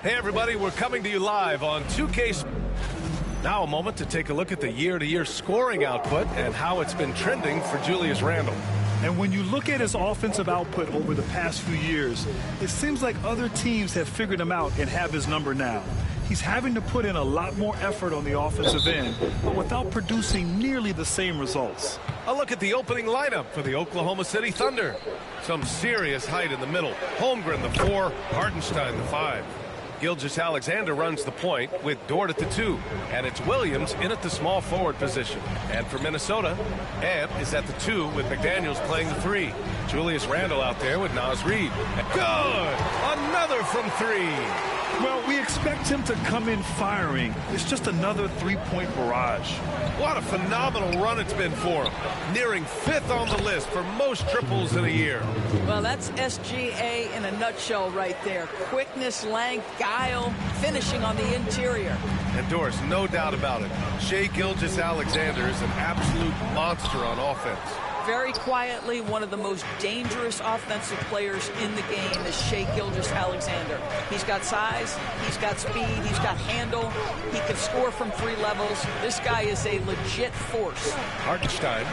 Hey everybody, we're coming to you live on 2K. Now a moment to take a look at the year-to-year scoring output and how it's been trending for Julius Randle. And when you look at his offensive output over the past few years, it seems like other teams have figured him out and have his number now. He's having to put in a lot more effort on the offensive end, but without producing nearly the same results. A look at the opening lineup for the Oklahoma City Thunder. Some serious height in the middle. Holmgren, the 4, Hartenstein, the 5. Gilgeous-Alexander runs the point with Dort at the 2, and it's Williams in at the small forward position. And for Minnesota, Ant is at the 2 with McDaniels playing the 3. Julius Randle out there with Naz Reid. Good! Another from 3. Well, we expect him to come in firing. It's just another three-point barrage. What a phenomenal run it's been for him. Nearing 5th on the list for most triples in a year. Well, that's SGA in a nutshell right there. Quickness, length, guile, finishing on the interior. And Doris, no doubt about it, Shai Gilgeous-Alexander is an absolute monster on offense. Very quietly, one of the most dangerous offensive players in the game is Shai Gilgeous-Alexander. He's got size, he's got speed, he's got handle, he can score from 3 levels. This guy is a legit force. Hartenstein,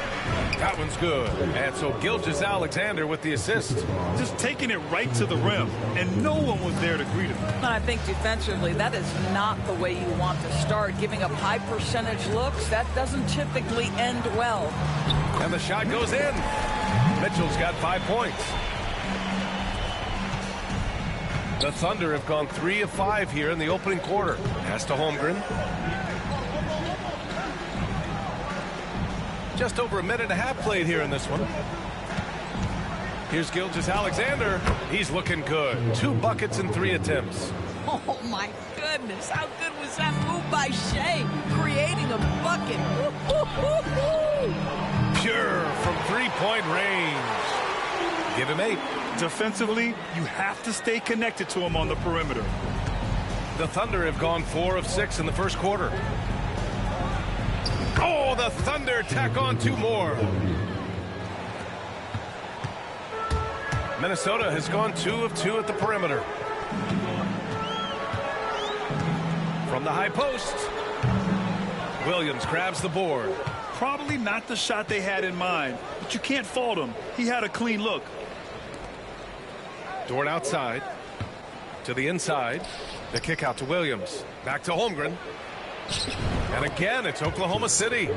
that one's good. And so Gilgeous-Alexander with the assist. Just taking it right to the rim, and no one was there to greet him. And I think defensively, that is not the way you want to start. Giving up high percentage looks, that doesn't typically end well. And the shot goes in. Mitchell's got 5 points. The Thunder have gone 3 of 5 here in the opening quarter. Pass to Holmgren. Just over a minute and a half played here in this one. Here's Gilgeous-Alexander. He's looking good. 2 buckets in 3 attempts. Oh, my goodness. How good was that move by Shai? Creating a bucket. Pure from 3-point range. Give him 8. Defensively, you have to stay connected to him on the perimeter. The Thunder have gone 4 of 6 in the first quarter. Oh, the Thunder tack on 2 more. Minnesota has gone 2 of 2 at the perimeter. From the high post, Williams grabs the board. Probably not the shot they had in mind, but you can't fault him. He had a clean look. Dort outside. To the inside. The kick out to Williams. Back to Holmgren. And again, it's Oklahoma City.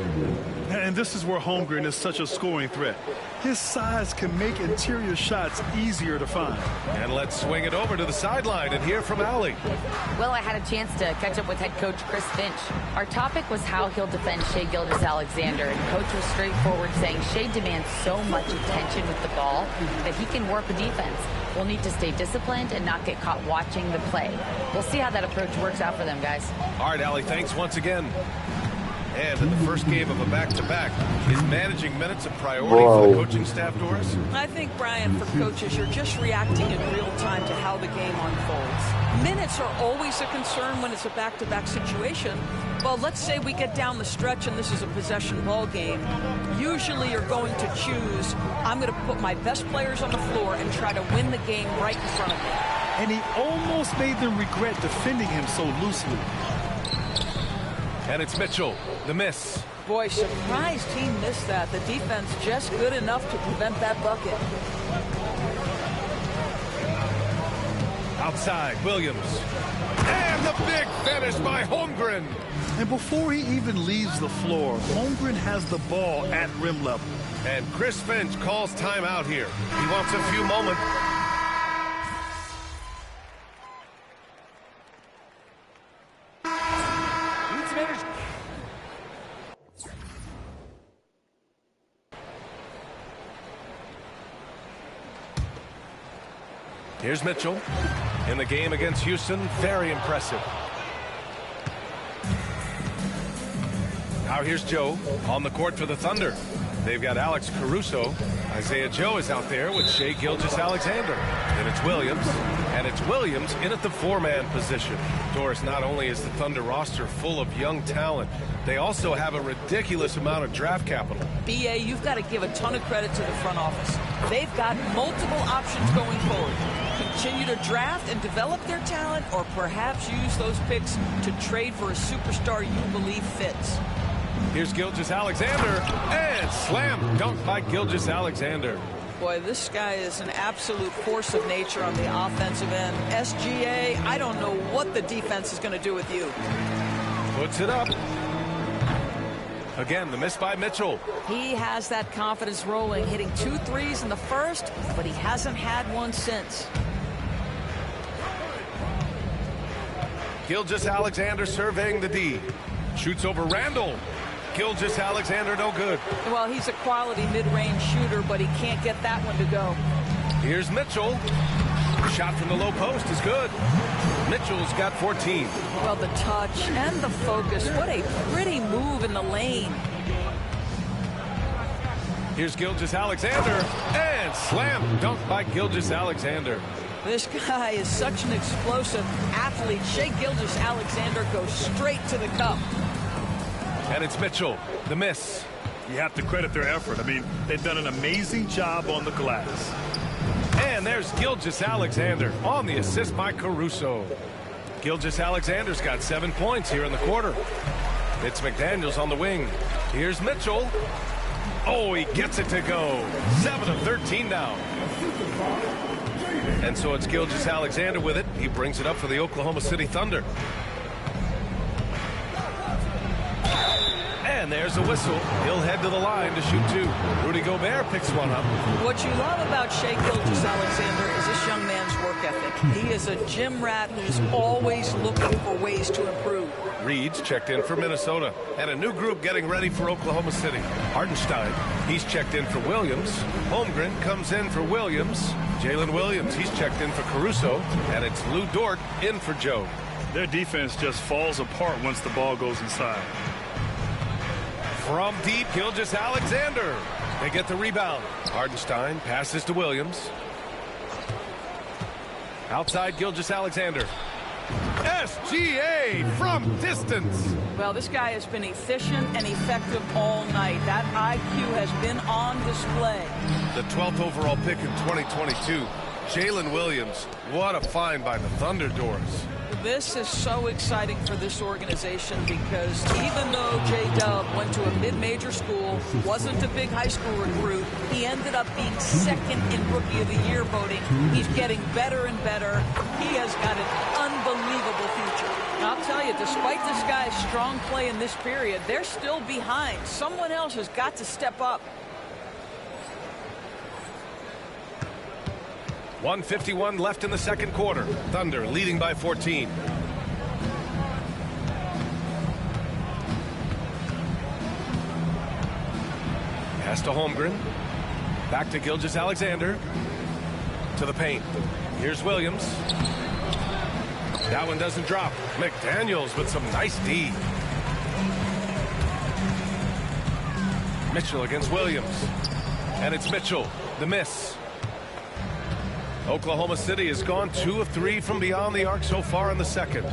And this is where Holmgren is such a scoring threat. His size can make interior shots easier to find. And let's swing it over to the sideline and hear from Allie. Well, I had a chance to catch up with head coach Chris Finch. Our topic was how he'll defend Shai Gilgeous-Alexander, and coach was straightforward, saying Shai demands so much attention with the ball that he can work with defense. We'll need to stay disciplined and not get caught watching the play. We'll see how that approach works out for them, guys. All right, Allie, thanks once again. And in the first game of a back-to-back, is managing minutes a priority for the coaching staff, Doris? I think, Brian, for coaches, you're just reacting in real time to how the game unfolds. Minutes are always a concern when it's a back-to-back situation. Well, let's say we get down the stretch and this is a possession ball game. Usually you're going to choose, I'm going to put my best players on the floor and try to win the game right in front of me. And he almost made them regret defending him so loosely. And it's Mitchell, the miss. Boy, surprised he missed that. The defense just good enough to prevent that bucket. Outside, Williams. And the big finish by Holmgren. And before he even leaves the floor, Holmgren has the ball at rim level. And Chris Finch calls timeout here. He wants a few moments. Here's Mitchell in the game against Houston. Very impressive. Now here's Joe on the court for the Thunder. They've got Alex Caruso. Isaiah Joe is out there with Shai Gilgeous-Alexander. Then it's Williams. And it's Williams in at the 4-man position. Doris, not only is the Thunder roster full of young talent, they also have a ridiculous amount of draft capital. BA, you've got to give a ton of credit to the front office. They've got multiple options going forward. continue to draft and develop their talent, or perhaps use those picks to trade for a superstar you believe fits? Here's Gilgeous-Alexander, and slam dunk by Gilgeous-Alexander. Boy, this guy is an absolute force of nature on the offensive end. SGA, I don't know what the defense is going to do with you. Puts it up. Again, the miss by Mitchell. He has that confidence rolling, hitting 2 threes in the first, but he hasn't had one since. Gilgeous-Alexander surveying the D. Shoots over Randall. Gilgeous-Alexander no good. Well, he's a quality mid-range shooter, but he can't get that one to go. Here's Mitchell. Shot from the low post is good. Mitchell's got 14. Well, the touch and the focus. What a pretty move in the lane. Here's Gilgeous-Alexander, and slam dunk by Gilgeous-Alexander. This guy is such an explosive athlete. Shai Gilgeous-Alexander goes straight to the cup. And it's Mitchell, the miss. You have to credit their effort. I mean, they've done an amazing job on the glass. And there's Gilgeous-Alexander on the assist by Caruso. Gilgeous-Alexander's got 7 points here in the quarter. It's McDaniels on the wing. Here's Mitchell. Oh, he gets it to go. 7 of 13 now. And so it's Gilgeous-Alexander with it. He brings it up for the Oklahoma City Thunder. And there's a whistle. He'll head to the line to shoot 2. Rudy Gobert picks one up. What you love about Shai Gilgeous-Alexander is this young man's work ethic. He is a gym rat who's always looking for ways to improve. Reed's checked in for Minnesota. And a new group getting ready for Oklahoma City. Hartenstein, he's checked in for Williams. Holmgren comes in for Williams. Jalen Williams, he's checked in for Caruso. And it's Lou Dort in for Joe. Their defense just falls apart once the ball goes inside. From deep, Gilgeous-Alexander. They get the rebound. Hartenstein passes to Williams. Outside, Gilgeous-Alexander. SGA from distance. Well, this guy has been efficient and effective all night. That IQ has been on display. The 12th overall pick in 2022. Jalen Williams. What a find by the Thunder doors. This is so exciting for this organization because even though J-Dub went to a mid-major school, wasn't a big high school recruit, he ended up being second in Rookie of the Year voting. He's getting better and better. He has got an unbelievable future. And I'll tell you, despite this guy's strong play in this period, they're still behind. Someone else has got to step up. 1:51 left in the second quarter. Thunder leading by 14. Pass to Holmgren. Back to Gilgeous-Alexander. To the paint. Here's Williams. That one doesn't drop. McDaniels with some nice D. Mitchell against Williams. And it's Mitchell. The miss. Oklahoma City has gone 2 of 3 from beyond the arc so far in the second.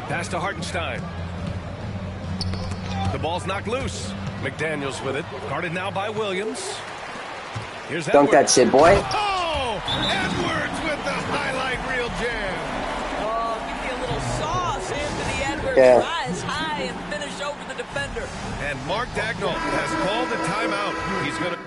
Pass to Hartenstein. The ball's knocked loose. McDaniels with it. Guarded now by Williams. Here's Dunk Edwards. that shit, boy. Oh! Edwards with the highlight reel jam. Oh, give me a little sauce, Anthony Edwards. Yeah. Rise high and finish over the defender. And Mark Daigneault has called the timeout. He's going to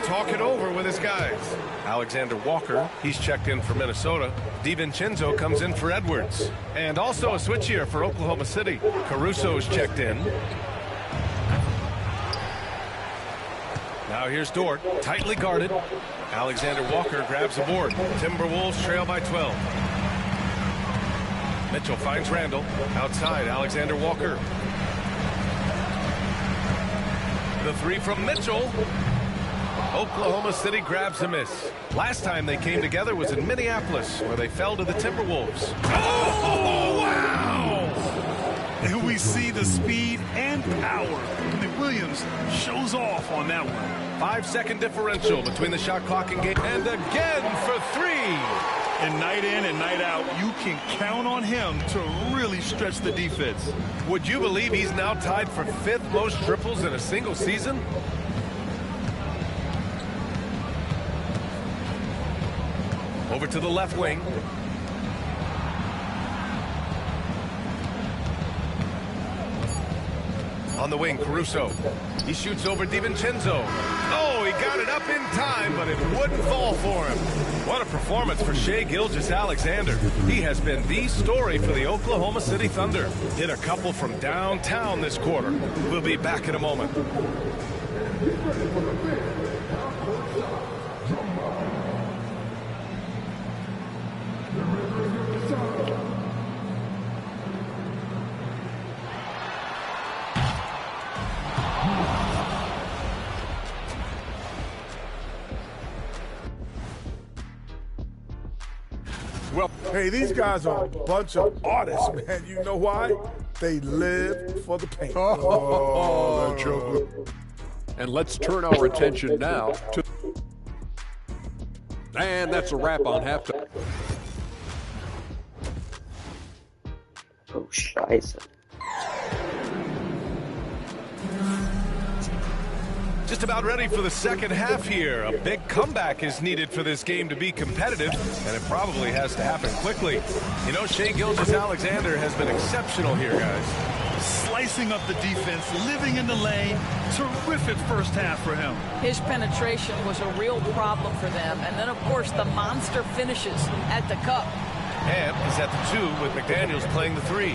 talk it over with his guys. Alexander Walker, he's checked in for Minnesota. DiVincenzo comes in for Edwards. And also a switch here for Oklahoma City. Caruso's checked in. Now here's Dort, tightly guarded. Alexander Walker grabs the board. Timberwolves trail by 12. Mitchell finds Randall. Outside, Alexander Walker. The 3 from Mitchell. Oklahoma City grabs a miss. Last time they came together was in Minneapolis, where they fell to the Timberwolves. Oh, wow! And we see the speed and power. And Williams shows off on that one. 5-second differential between the shot clock and game. And again for 3. And night in and night out, you can count on him to really stretch the defense. Would you believe he's now tied for 5th most triples in a single season? Over to the left wing. On the wing, Caruso. He shoots over DiVincenzo. Oh, he got it up in time, but it wouldn't fall for him. What a performance for Shai Gilgeous-Alexander. He has been the story for the Oklahoma City Thunder. Hit a couple from downtown this quarter. We'll be back in a moment. Well, hey, these guys are a bunch of artists, man. You know why? They live for the paint. Oh, that joke. And let's turn our attention now to... And that's a wrap on halftime. Oh, scheiße. Just about ready for the second half here. A big comeback is needed for this game to be competitive, and it probably has to happen quickly. You know, Shai Gilgeous-Alexander has been exceptional here, guys. Slicing up the defense, living in the lane. Terrific first half for him. His penetration was a real problem for them. And then, of course, the monster finishes at the cup. Amp is at the 2 with McDaniels playing the 3.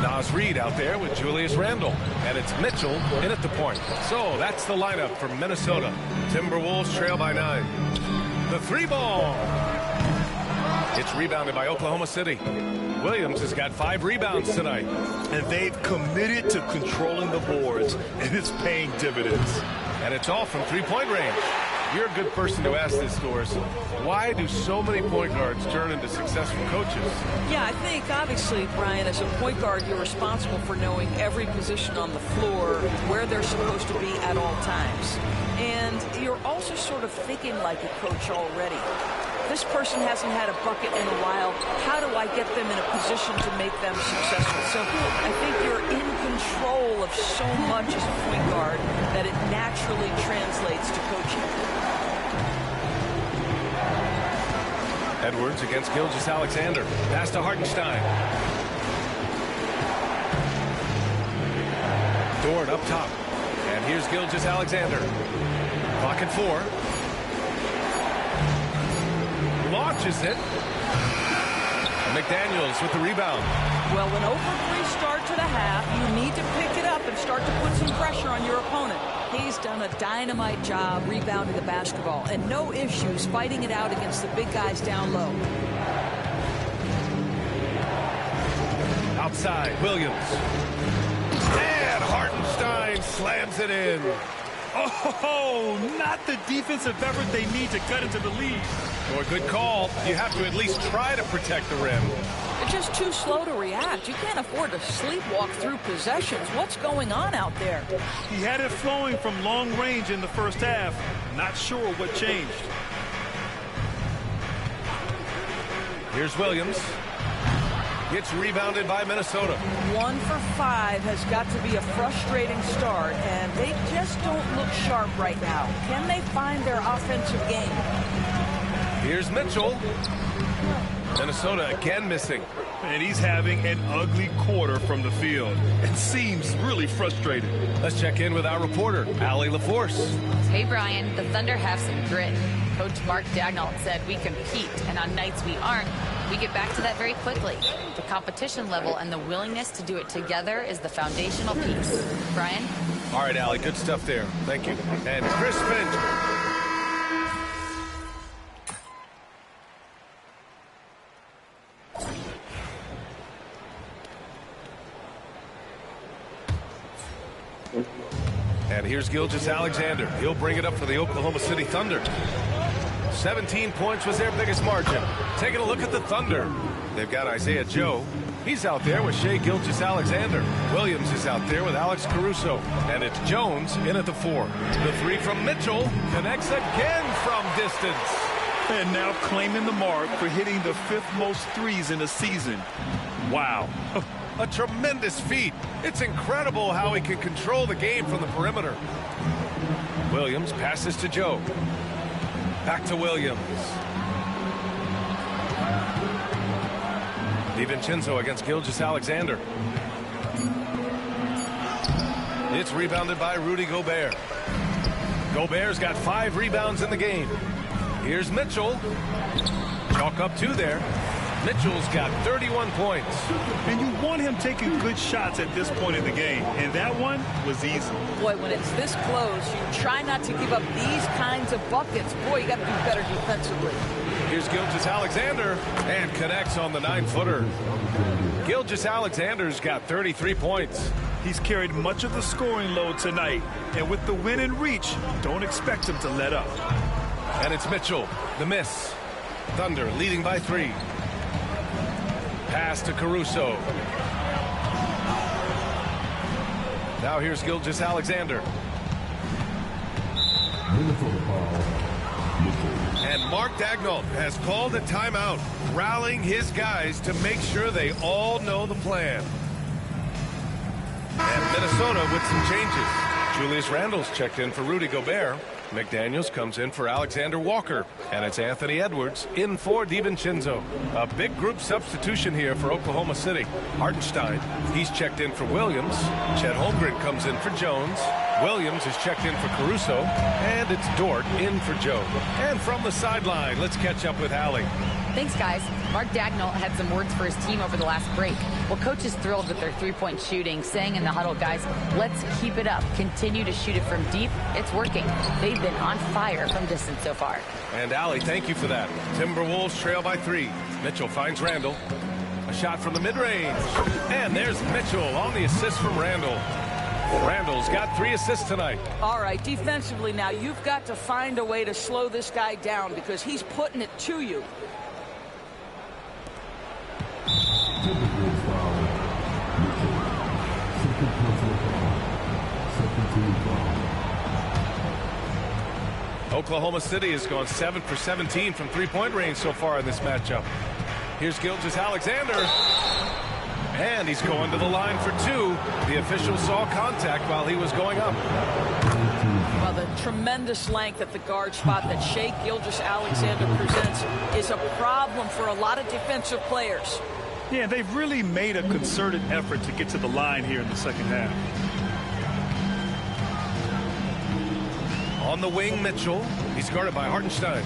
Naz Reid out there with Julius Randle. And it's Mitchell in at the point. So that's the lineup for Minnesota. Timberwolves trail by 9. The 3-ball. It's rebounded by Oklahoma City. Williams has got 5 rebounds tonight. And they've committed to controlling the boards, and it's paying dividends. And it's all from three-point range. You're a good person to ask this, Doris. Why do so many point guards turn into successful coaches? Yeah, I think, obviously, Brian, as a point guard, you're responsible for knowing every position on the floor, where they're supposed to be at all times. And you're also sort of thinking like a coach already. This person hasn't had a bucket in a while. How do I get them in a position to make them successful? So I think you're in control of so much as a point guard that it naturally translates to coaching. Edwards against Gilgeous-Alexander. Pass to Hartenstein. Dort up top. And here's Gilgeous-Alexander. Clock at 4. Launches it. McDaniels with the rebound. Well, an over 3 start to the half, you need to pick it up and start to put some pressure on your opponent. He's done a dynamite job rebounding the basketball and no issues fighting it out against the big guys down low. Outside, Williams. And Hartenstein slams it in. Oh, not the defensive effort they need to cut into the lead. Or a good call. You have to at least try to protect the rim. They're just too slow to react. You can't afford to sleepwalk through possessions. What's going on out there? He had it flowing from long range in the first half. Not sure what changed. Here's Williams. Gets rebounded by Minnesota. 1 for 5 has got to be a frustrating start, and they just don't look sharp right now. Can they find their offensive game? Here's Mitchell. Minnesota again missing. And he's having an ugly quarter from the field. It seems really frustrated. Let's check in with our reporter, Allie LaForce. Hey, Brian, the Thunder have some grit. Coach Mark Daigneault said we compete, and on nights we aren't, we get back to that very quickly. The competition level and the willingness to do it together is the foundational piece. Brian? All right, Allie, good stuff there. Thank you. And Chris Finch. And here's Gilgeous-Alexander. He'll bring it up for the Oklahoma City Thunder. 17 points was their biggest margin. Taking a look at the Thunder. They've got Isaiah Joe. He's out there with Shai Gilgeous-Alexander. Williams is out there with Alex Caruso. And it's Jones in at the 4. The 3 from Mitchell connects again from distance. And now claiming the mark for hitting the 5th most threes in the season. Wow. A tremendous feat. It's incredible how he can control the game from the perimeter. Williams passes to Joe. Back to Williams. DiVincenzo against Gilgeous-Alexander. It's rebounded by Rudy Gobert. Gobert's got 5 rebounds in the game. Here's Mitchell. Chalk up 2 there. Mitchell's got 31 points. And you want him taking good shots at this point in the game. And that one was easy. Boy, when it's this close, you try not to give up these kinds of buckets. Boy, you got to be better defensively. Here's Gilgeous-Alexander and connects on the 9-footer. Gilgeous-Alexander's got 33 points. He's carried much of the scoring load tonight. And with the win in reach, don't expect him to let up. And it's Mitchell. The miss. Thunder leading by 3. Pass to Caruso. Now here's Gilgeous-Alexander. And Mark Daigneault has called a timeout, rallying his guys to make sure they all know the plan. And Minnesota with some changes. Julius Randle's checked in for Rudy Gobert. McDaniels comes in for Alexander Walker. And it's Anthony Edwards in for DiVincenzo. A big group substitution here for Oklahoma City. Hartenstein, he's checked in for Williams. Chet Holmgren comes in for Jones. Williams is checked in for Caruso. And it's Dort in for Jones. And from the sideline, let's catch up with Allie. Thanks, guys. Mark Daigneault had some words for his team over the last break. Well, coach is thrilled with their three-point shooting, saying in the huddle, guys, let's keep it up. Continue to shoot it from deep. It's working. They've been on fire from distance so far. And Allie, thank you for that. Timberwolves trail by 3. Mitchell finds Randle. A shot from the mid-range. And there's Mitchell on the assist from Randle. Randle's got 3 assists tonight. All right, defensively now, you've got to find a way to slow this guy down because he's putting it to you. Oklahoma City has gone 7 for 17 from three-point range so far in this matchup. Here's Gilgeous-Alexander. And he's going to the line for 2. The official saw contact while he was going up. Well, the tremendous length at the guard spot that Shai Gilgeous-Alexander presents is a problem for a lot of defensive players. Yeah, they've really made a concerted effort to get to the line here in the second half. On the wing, Mitchell. He's guarded by Hartenstein.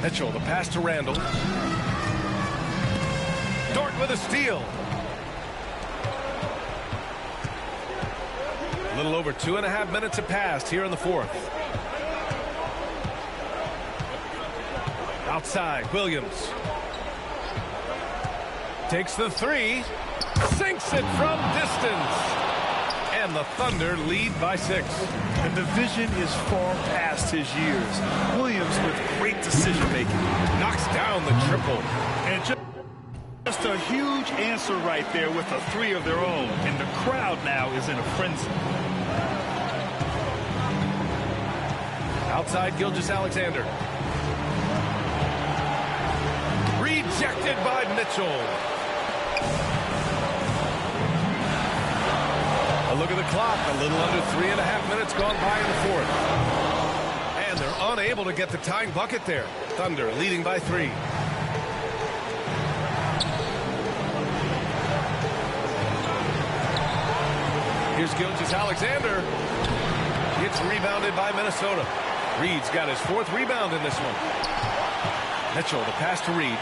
Mitchell, the pass to Randle. Dort with a steal. A little over 2.5 minutes have passed here in the 4th. Outside, Williams. Takes the 3. Sinks it from distance. And the Thunder lead by 6. And the vision is far past his years. Williams with great decision-making. Knocks down the triple. And just a huge answer right there with a 3 of their own. And the crowd now is in a frenzy. Outside, Gilgeous-Alexander. Rejected by Mitchell. A look at the clock. A little under 3.5 minutes gone by in the 4th. And they're unable to get the tying bucket there. Thunder leading by 3. Here's Gilgeous-Alexander. It's rebounded by Minnesota. Reed's got his 4th rebound in this one. Mitchell, the pass to Reed.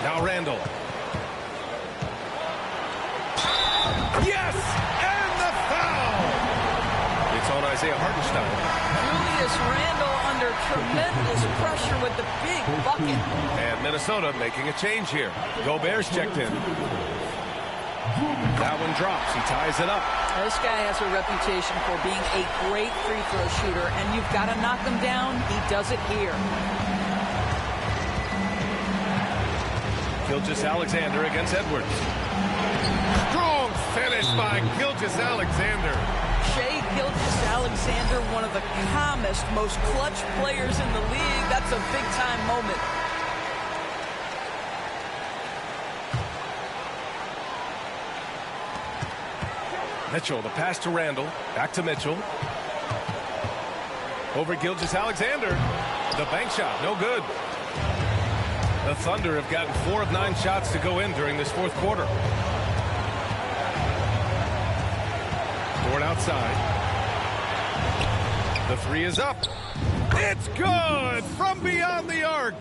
Now Randle. Yes! And the foul! It's on Isaiah Hartenstein. Julius Randle under tremendous pressure with the big bucket. And Minnesota making a change here. Gobert's checked in. That one drops. He ties it up. This guy has a reputation for being a great free throw shooter, and you've got to knock him down. He does it here. Gilgeous-Alexander against Edwards. Strong finish by Gilgeous-Alexander. Shai Gilgeous-Alexander, one of the calmest, most clutch players in the league. That's a big-time moment. Mitchell, the pass to Randle. Back to Mitchell. Over Gilgeous-Alexander. The bank shot, no good. The Thunder have gotten 4 of 9 shots to go in during this fourth quarter. Dort outside. The three is up. It's good from beyond the arc.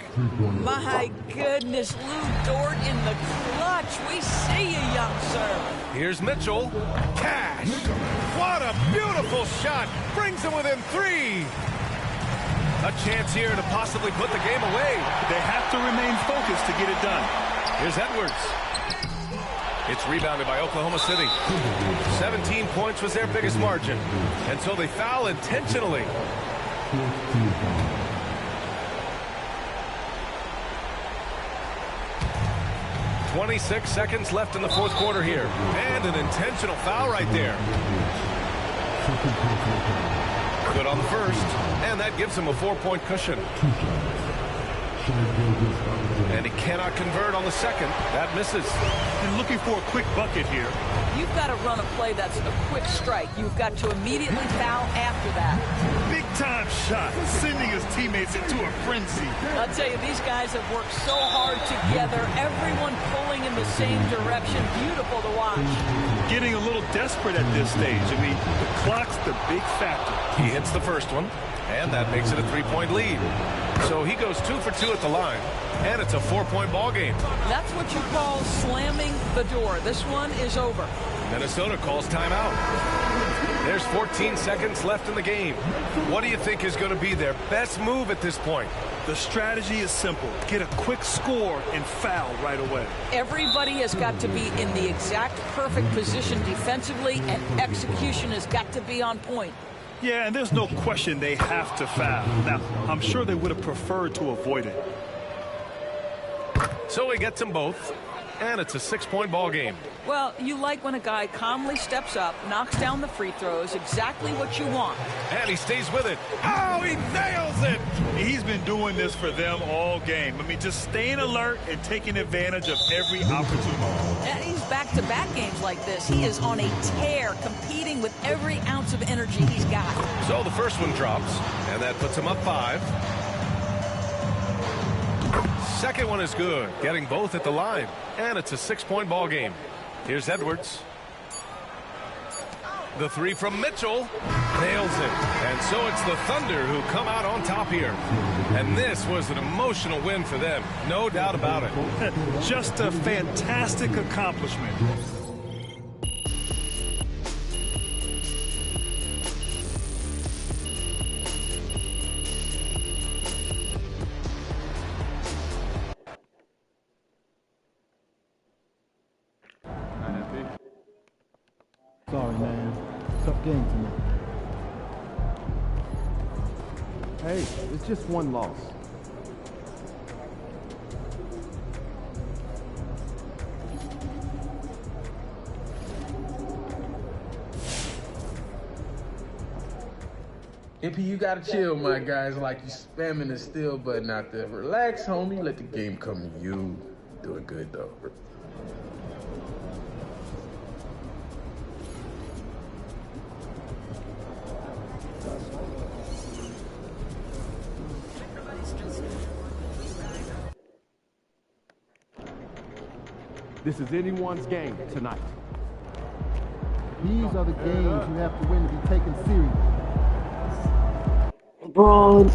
My goodness, Lou Dort in the clutch. We see you, young sir. Here's Mitchell. Cash. What a beautiful shot. Brings him within 3. A chance here to possibly put the game away. They have to remain focused to get it done. Here's Edwards. It's rebounded by Oklahoma City. 17 points was their biggest margin until they foul intentionally. "26 seconds left in the fourth quarter here. And an intentional foul right there. Good on the first. And that gives him a 4-point cushion. And he cannot convert on the second. That misses. And looking for a quick bucket here. You've got to run a play that's a quick strike. You've got to immediately foul after that. Big-time shot, sending his teammates into a frenzy. I'll tell you, these guys have worked so hard together. Everyone pulling in the same direction. Beautiful to watch. Getting a little desperate at this stage. I mean, the clock's the big factor. He hits the first one, and that makes it a 3-point lead. So he goes 2 for 2 at the line, and it's a 4-point ball game. That's what you call slamming the door. This one is over. Minnesota calls timeout. There's 14 seconds left in the game. What do you think is going to be their best move at this point? The strategy is simple. Get a quick score and foul right away. Everybody has got to be in the exact perfect position defensively, and execution has got to be on point. Yeah, and there's no question they have to foul. Now, I'm sure they would have preferred to avoid it. So he gets them both, and it's a 6-point ball game. Well, you like when a guy calmly steps up, knocks down the free throws, exactly what you want. And he stays with it. Oh, he nails it! He's been doing this for them all game. I mean, just staying alert and taking advantage of every opportunity. And he's back-to-back games like this. He is on a tear, competing with every ounce of energy he's got. So the first one drops, and that puts him up 5. Second one is good, getting both at the line. And it's a 6-point ball game. Here's Edwards. The three from Mitchell. Nails it. And so it's the Thunder who come out on top here. And this was an emotional win for them. No doubt about it. Just a fantastic accomplishment. Sorry, man. Tough game tonight. Hey, it's just one loss. MP, you gotta chill, my guys. Like you spamming the still button out there. Relax, homie. Let the game come to you. Doing good, though. This is anyone's game tonight. These are the games you have to win to be taken serious. LeBron.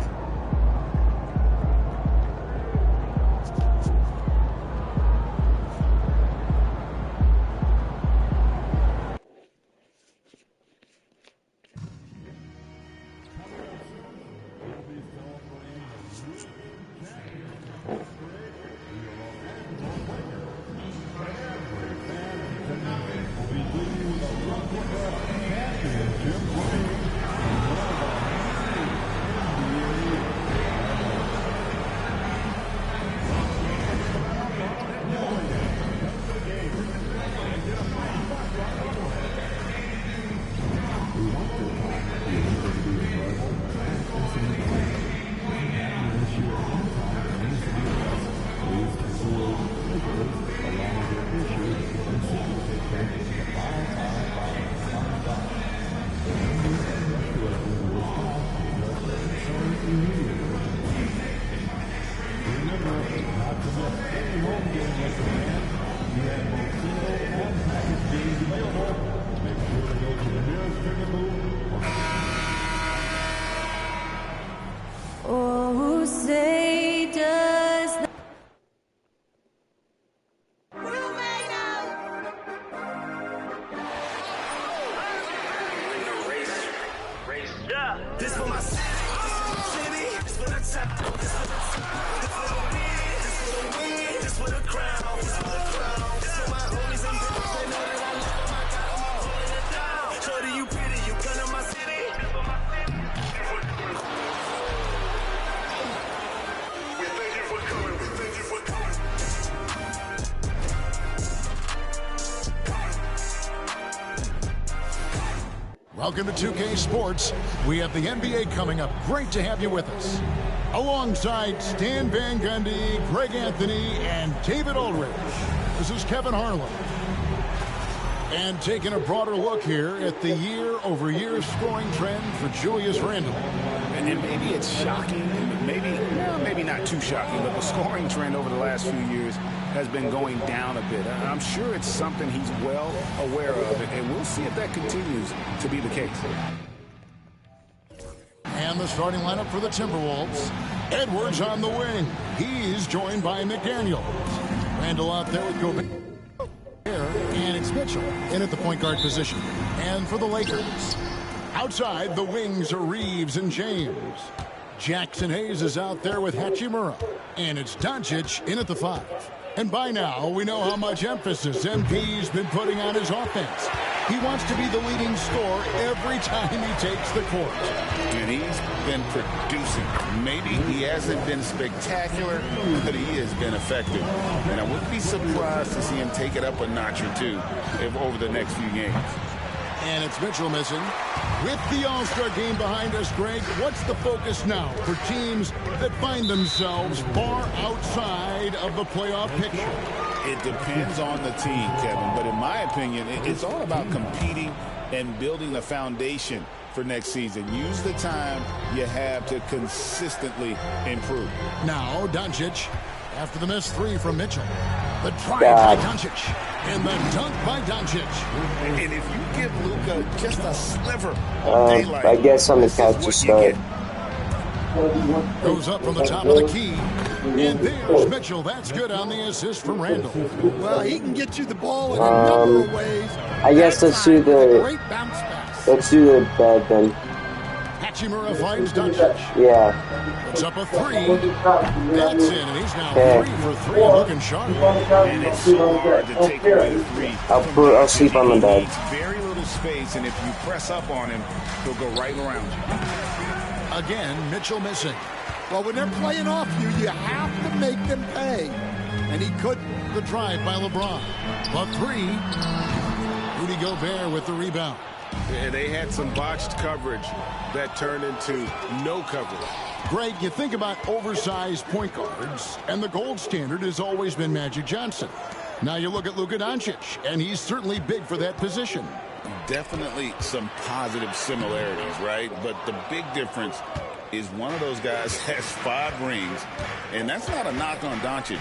say does that. This for my city, this for the top, this for the top, this for the win, this for the crown, this for the crown, this for my homies and brothers, they know that I love them, I got them all holding it down. Shorty, you pretty, you come to my city. We thank you for coming, we thank you for coming. Welcome to 2K Sports. We have the NBA coming up. Great to have you with us. Alongside Stan Van Gundy, Greg Anthony, and David Aldridge. This is Kevin Harlan. And taking a broader look here at the year-over-year scoring trend for Julius Randle. And maybe it's shocking, maybe not too shocking, but the scoring trend over the last few years has been going down a bit. I'm sure it's something he's well aware of, and we'll see if that continues to be the case. And the starting lineup for the Timberwolves. Edwards on the wing. He's joined by McDaniels. Randle out there with Gobert. And it's Mitchell in at the point guard position. And for the Lakers, outside the wings are Reeves and James. Jackson Hayes is out there with Hachimura. And it's Doncic in at the 5. And by now, we know how much emphasis MP's been putting on his offense. He wants to be the leading scorer every time he takes the court. And he's been producing. Maybe he hasn't been spectacular, but he has been effective. And I wouldn't be surprised to see him take it up a notch or two over the next few games. And it's Mitchell missing. With the All-Star game behind us, Greg, what's the focus now for teams that find themselves far outside of the playoff picture? It depends on the team, Kevin, but in my opinion, it's all about competing and building the foundation for next season. Use the time you have to consistently improve. Now, Doncic, after the missed 3 from Mitchell. The drive by Doncic. And the dunk by Doncic. And if you give Luka just a sliver of daylight, I guess I'm the couch to start. Goes up from the top of the key. And there's Mitchell. That's good on the assist from Randle. Well, he can get you the ball in a number of ways. I guess let's do the bad then. Hachimura finds Doncic. Yeah. It's up a 3. That's in, and he's now 3 for 3, looking sharp. And it's so hard to take away the 3. I'll sleep on the bed. Very little space, and if you press up on him, he'll go right around you. Again, Mitchell missing. Well, when they're playing off you, you have to make them pay. And he couldn't. The drive by LeBron. The 3. Rudy Gobert with the rebound. And they had some botched coverage that turned into no coverage. Greg, you think about oversized point guards, and the gold standard has always been Magic Johnson. Now you look at Luka Doncic, and he's certainly big for that position. Definitely some positive similarities, right? But the big difference is one of those guys has 5 rings, and that's not a knock on Doncic.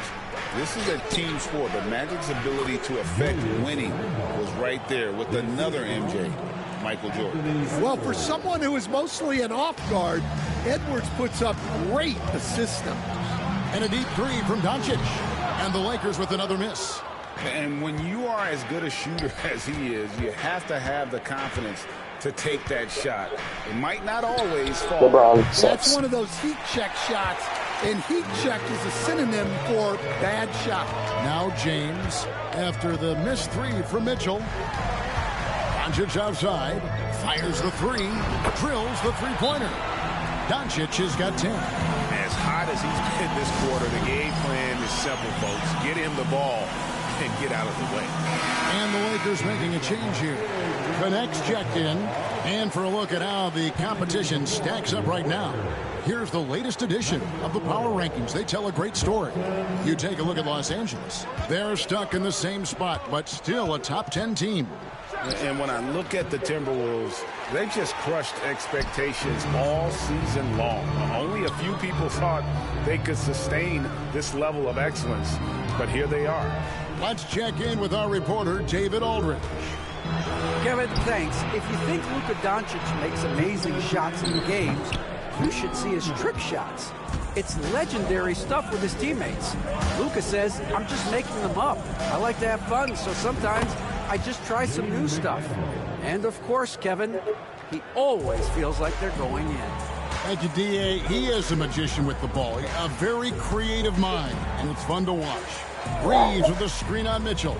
This is a team sport, but Magic's ability to affect winning was right there with another MJ, Michael Jordan. Well, for someone who is mostly an off guard, Edwards puts up great assist numbers. And a deep 3 from Doncic. And the Lakers with another miss. And when you are as good a shooter as he is, you have to have the confidence to take that shot. It might not always fall. That's one of those heat check shots, and heat check is a synonym for bad shot. Now James, after the missed 3 from Mitchell. Doncic outside, fires the 3, drills the 3-pointer. Doncic has got 10. As hot as he's been this quarter, the game plan is simple, folks. Get him the ball and get out of the way. And the Lakers making a change here. Connects checked in. And for a look at how the competition stacks up right now, here's the latest edition of the Power Rankings. They tell a great story. You take a look at Los Angeles. They're stuck in the same spot, but still a top 10 team. And when I look at the Timberwolves, they just crushed expectations all season long. Only a few people thought they could sustain this level of excellence, but here they are. Let's check in with our reporter, David Aldridge. Kevin, thanks. If you think Luka Doncic makes amazing shots in games, you should see his trick shots. It's legendary stuff with his teammates. Luka says, I'm just making them up. I like to have fun, so sometimes I just try some new stuff. And of course, Kevin, he always feels like they're going in. Thank you, D.A. He is a magician with the ball. A very creative mind, and it's fun to watch. Reeves with a screen on Mitchell.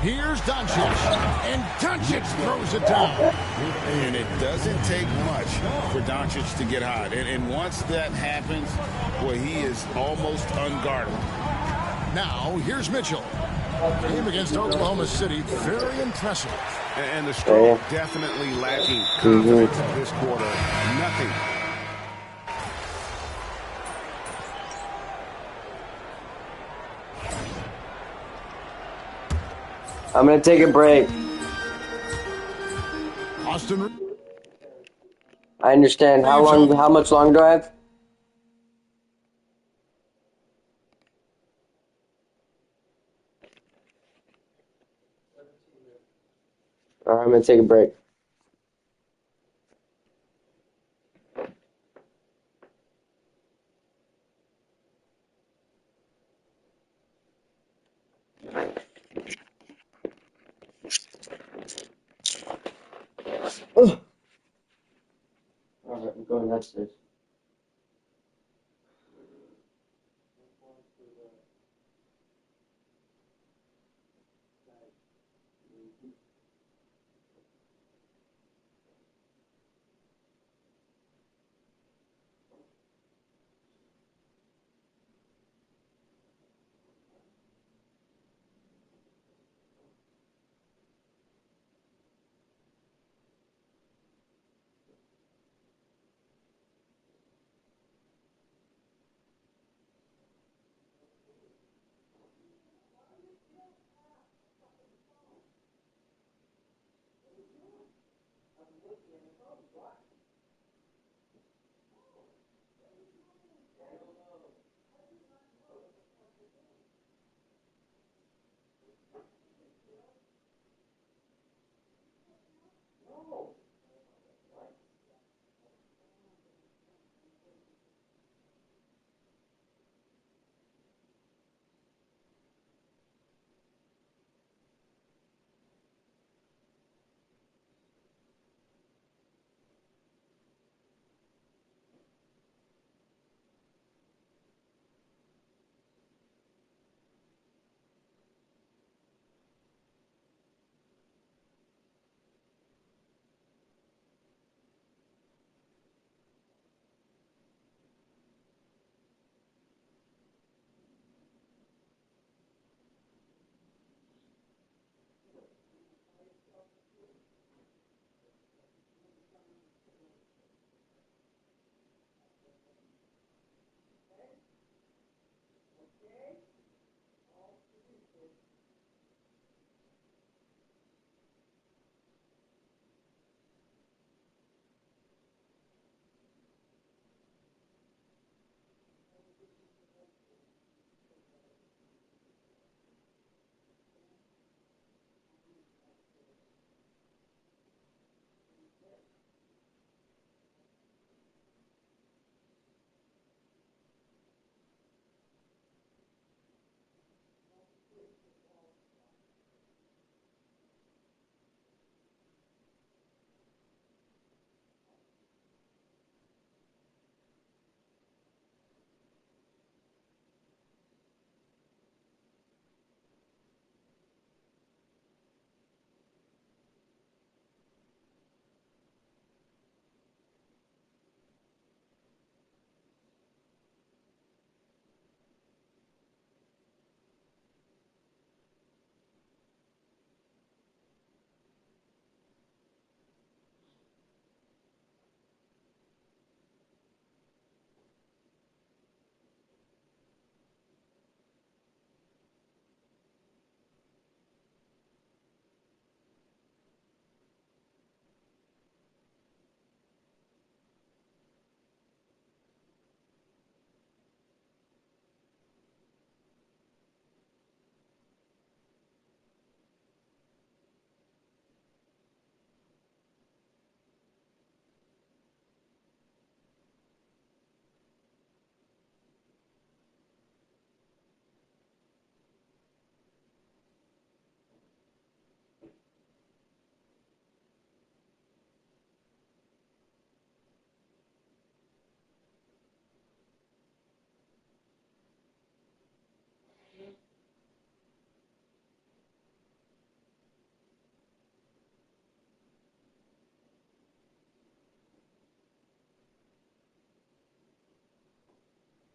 Here's Doncic, and Doncic throws it down. And it doesn't take much for Doncic to get hot. And once that happens, boy, he is almost unguardable. Now, here's Mitchell. Game against Oklahoma City, very impressive. And the Stroke definitely lacking confidence this quarter. Nothing. I'm going to take a break. Austin. I understand. How much longer do I have? All right, I'm going to take a break. Ugh. All right, I'm going upstairs.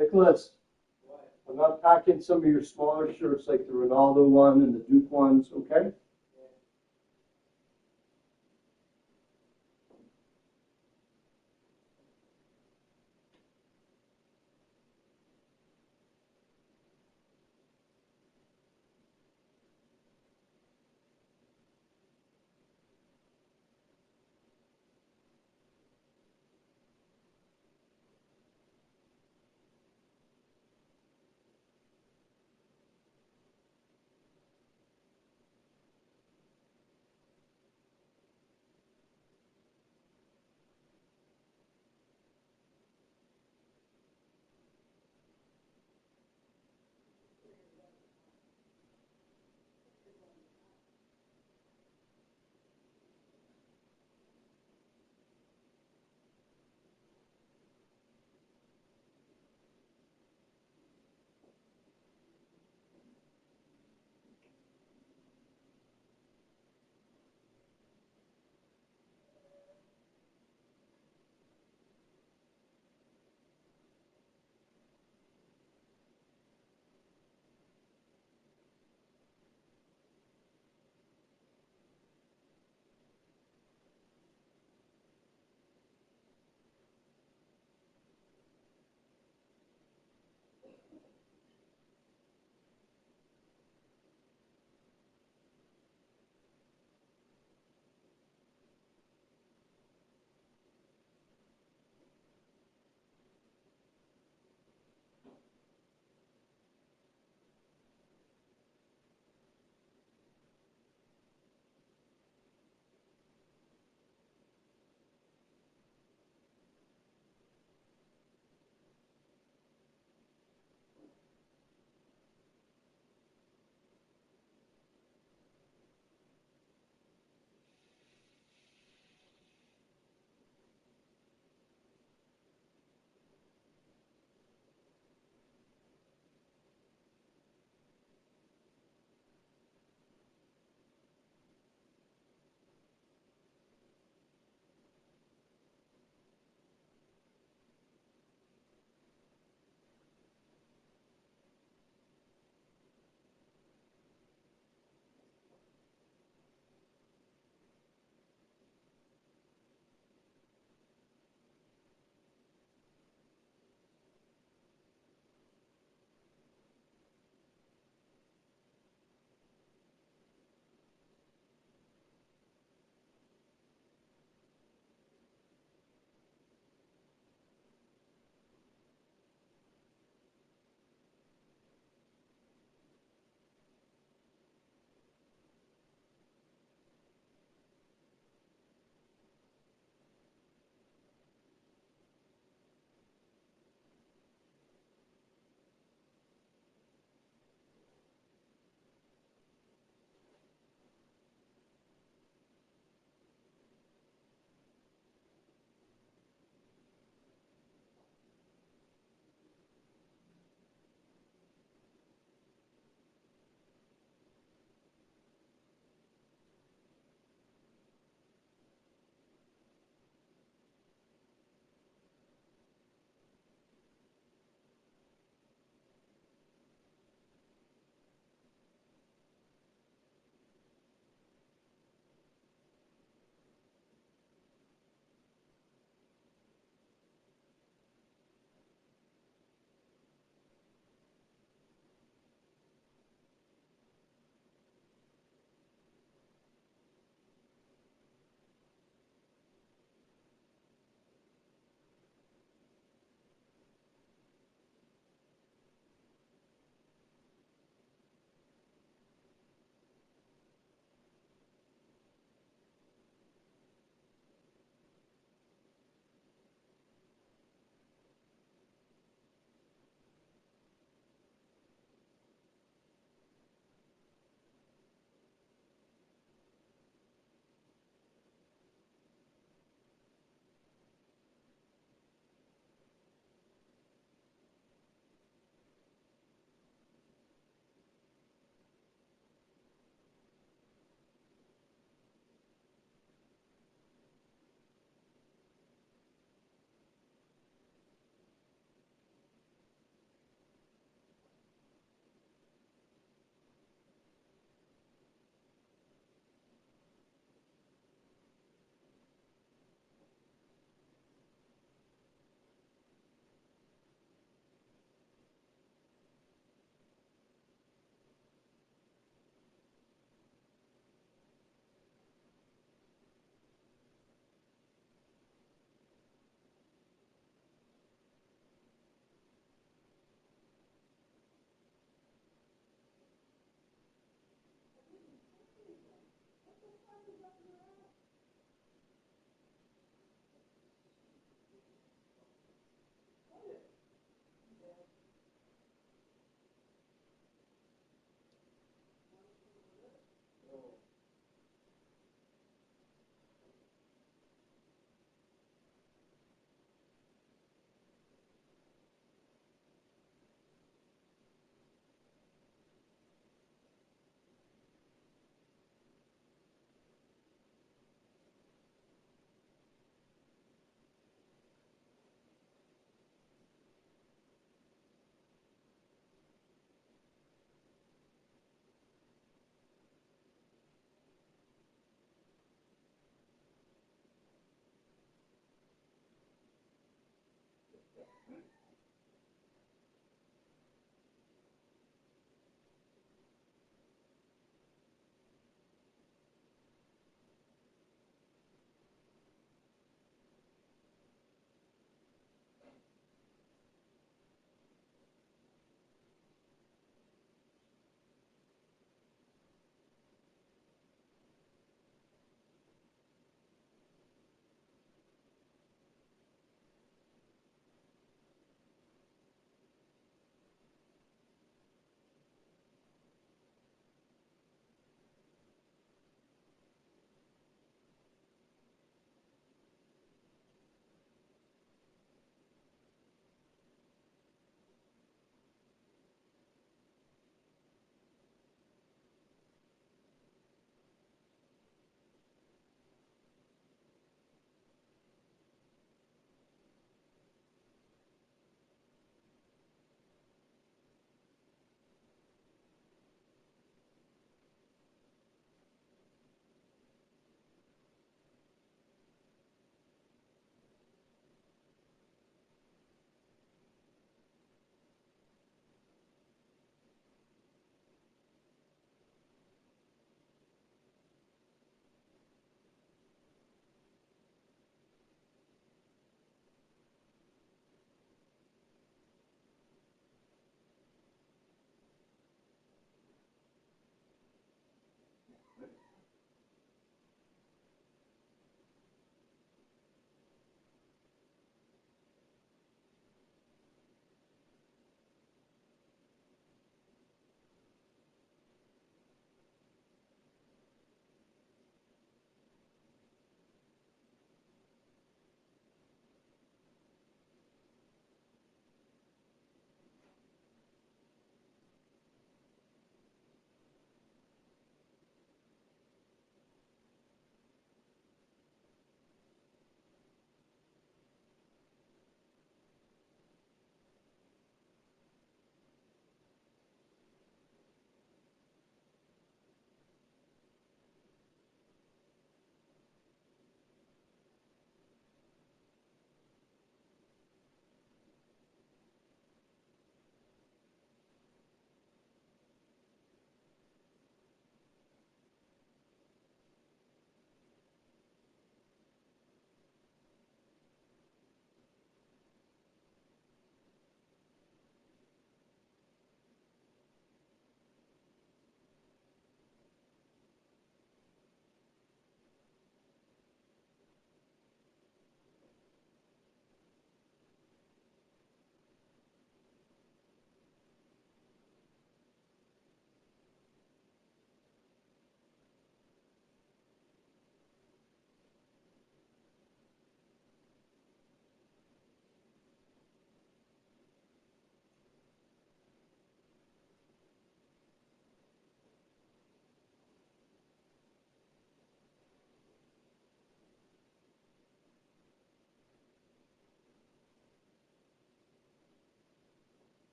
Nicholas, I'm not packing some of your smaller shirts like the Ronaldo one and the Duke ones, okay?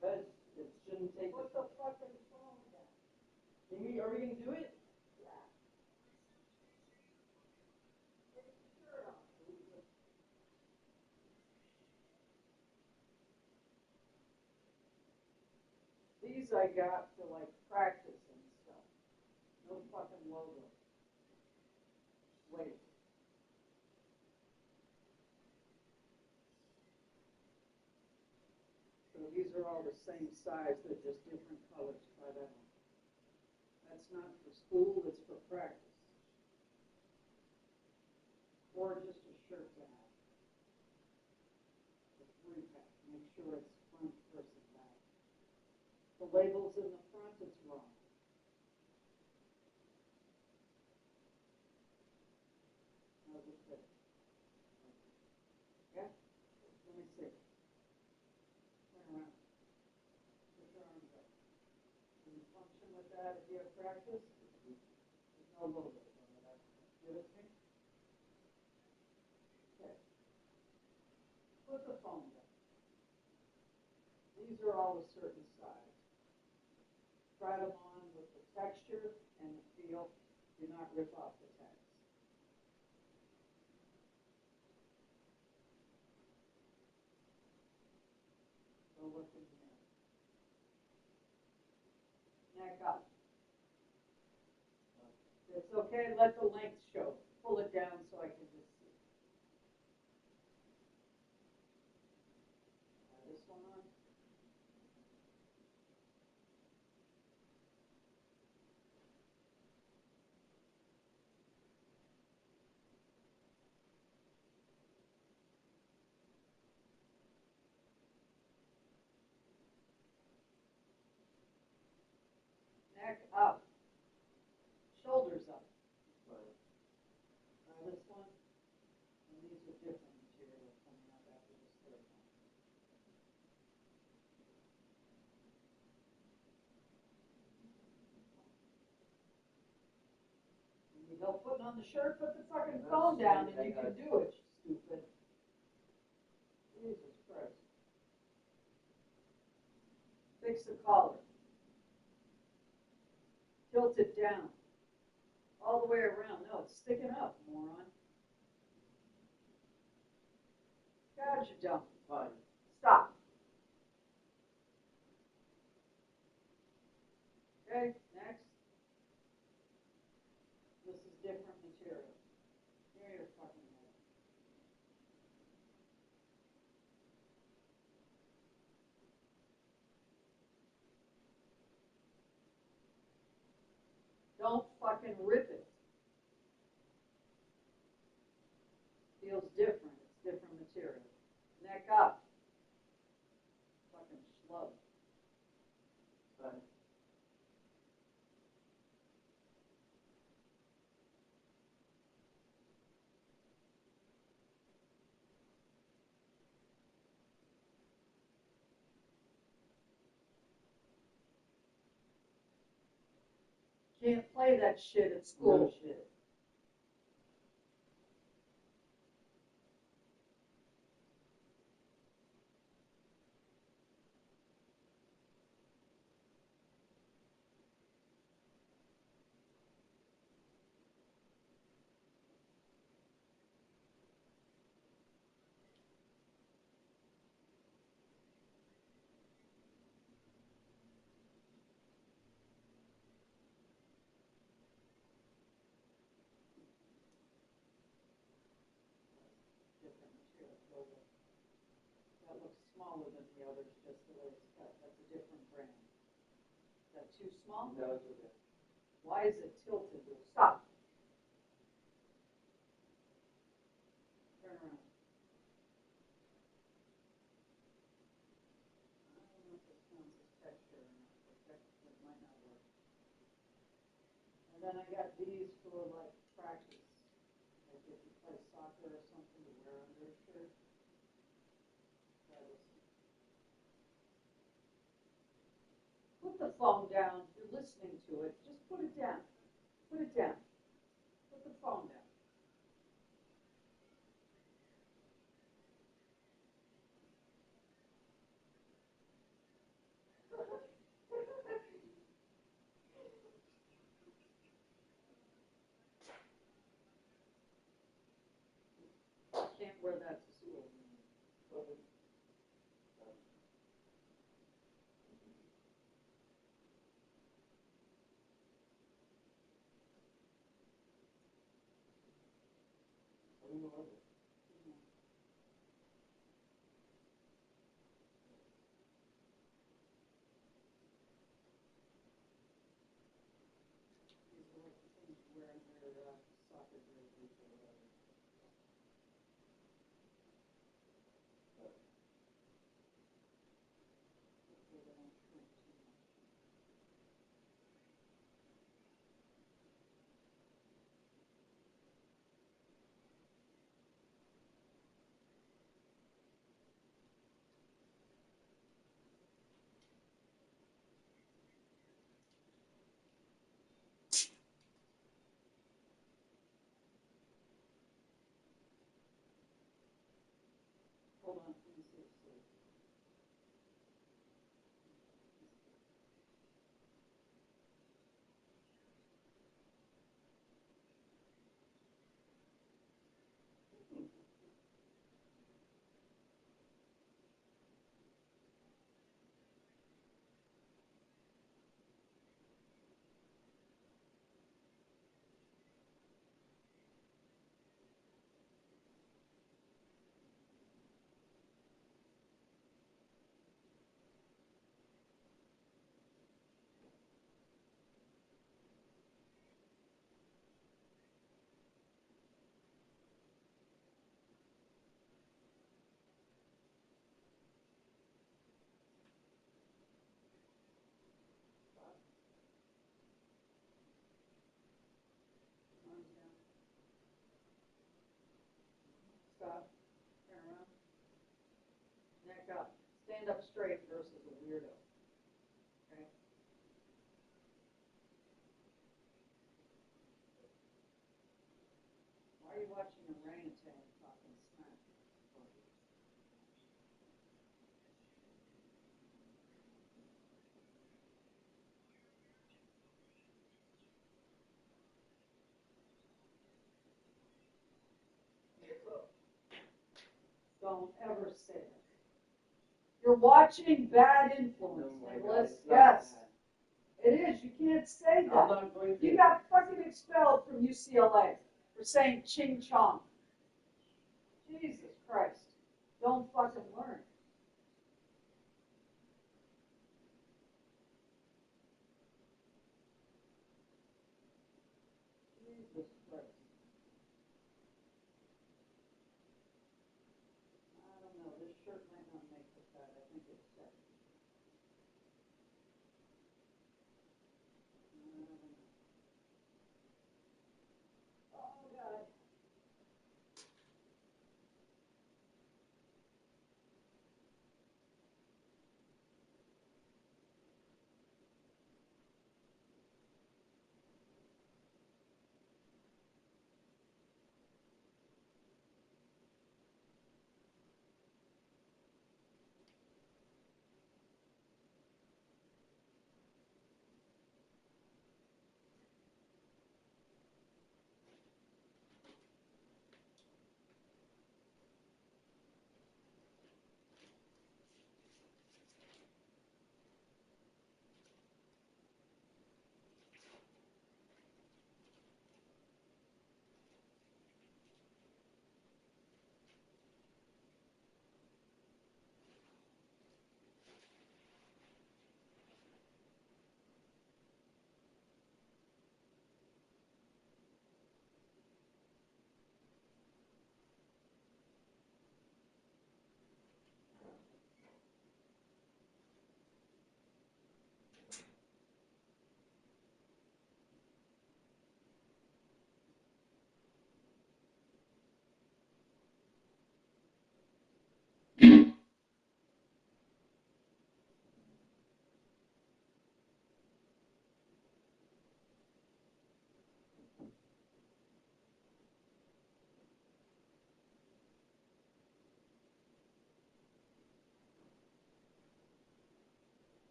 But it shouldn't take. What the fucking phone down? Are we gonna do it? Yeah. Take your shirt off. These I got for like practice and stuff. No fucking logo. Wait. So these are all the same size, they're just different colors. Try that one. That's not for school, it's for practice. Or just a shirt to have. A 3-pack. Make sure it's front versus back. The label's in the front, it's wrong. How's it fit? Yeah? Let me see. Turn around. Put your arms up. Can you function with that if you have practice? There's no logo. Give it to me. Okay. Put the phone down. These are all a certain size. Try them on with the texture and the feel. Do not rip off the tags. Go look in the mirror. Neck up. It's okay, let the length show. Pull it down so I can just see. Try this one on. Neck up. Shoulders up. Try this one. And these are different material coming up after this third one. You need help putting on the shirt? Put the fucking phone down and you can do it, stupid. Jesus Christ. Fix the collar. Tilt it down. All the way around. No, it's sticking up, moron. God, you're dumb. Fine. Stop. Okay, next. This is different material. Here your fucking head. Don't fucking rip it. Feels different. It's different material. Neck up. Fucking schlub. Right. Can't play that shit at school. No shit. Different material. That looks smaller than the others, just the way it's cut. That's a different brand. Is that too small? No, it's okay. Why is it tilted? Stop. Turn around. I don't know if this counts as texture or not. It might not work. And then I got these for like practice. Like if you play soccer or something to wear under a shirt. Try this one. Put the phone down. You're listening to it. Just put it down. Put it down. Put the phone down. Stop. Turn around. Neck up. Stand up straight versus a weirdo. Okay? Why are you watching a orangutan fucking snack? Don't ever say it. You're watching Bad Influence, Nicholas. Yes. It is. You can't say that. You got fucking expelled from UCLA for saying ching chong. Jesus Christ. Don't fucking learn. Jesus Christ. I don't know. This shirt might not make the cut. I think it's set. Oh, God.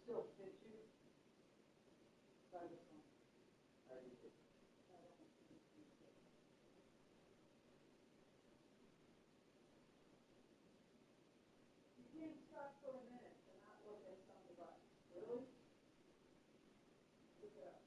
still, did you? Try this one. You can't stop for a minute and not look at some of the buttons. Really? Look it up.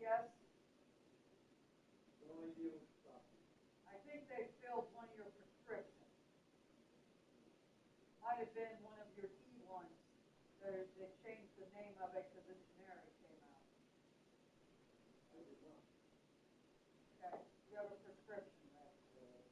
Yes. I think they filled one of your prescriptions. Might have been one of your E ones. They changed the name of it because the generic came out. Okay, you have a prescription ready. Go ahead.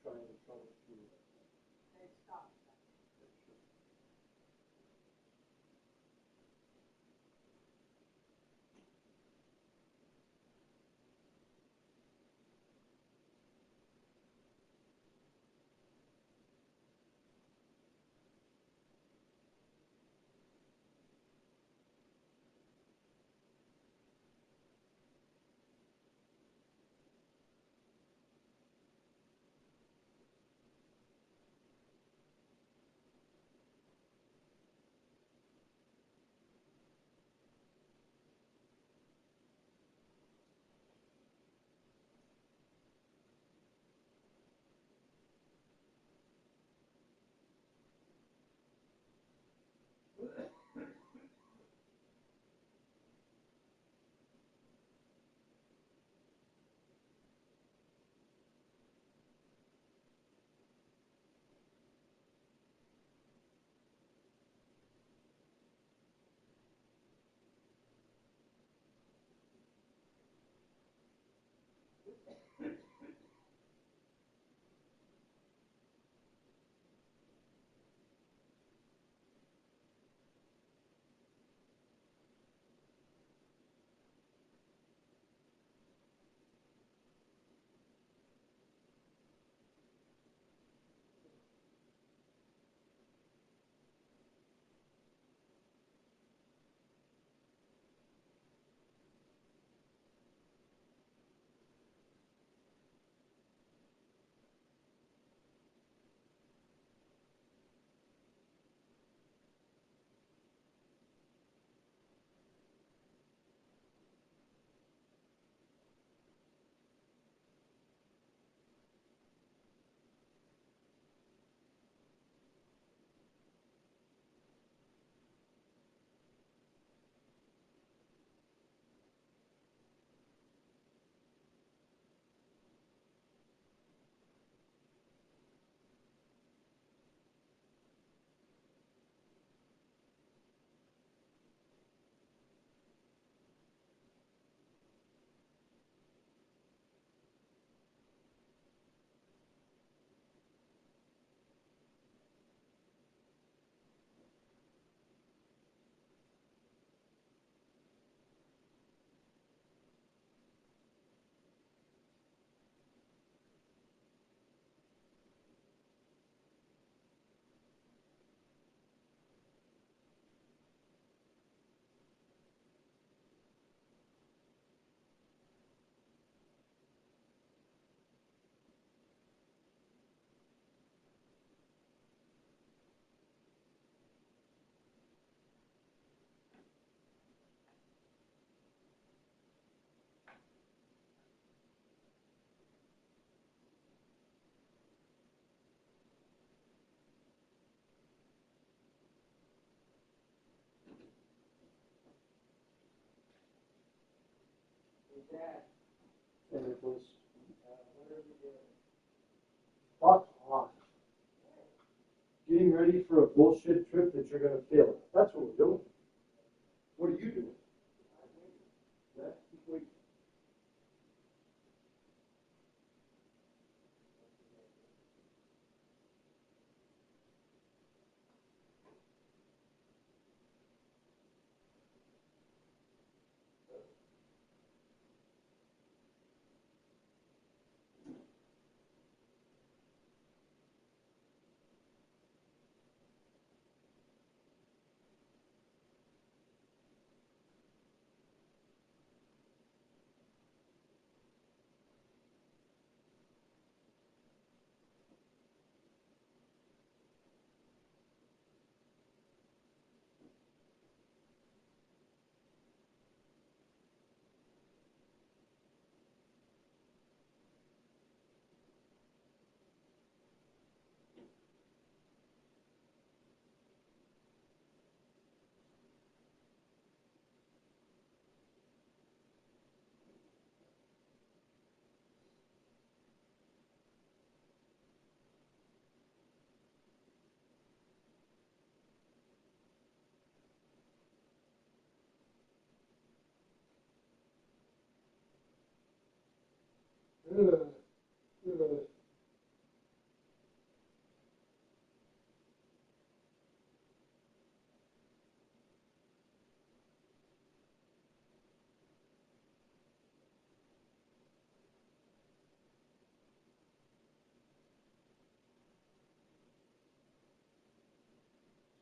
Trying to troubleshoot it. Okay, stop. And it was fuck off. Getting ready for a bullshit trip that you're gonna fail at. That's what we're doing. What are you doing? Yeah, keep waiting.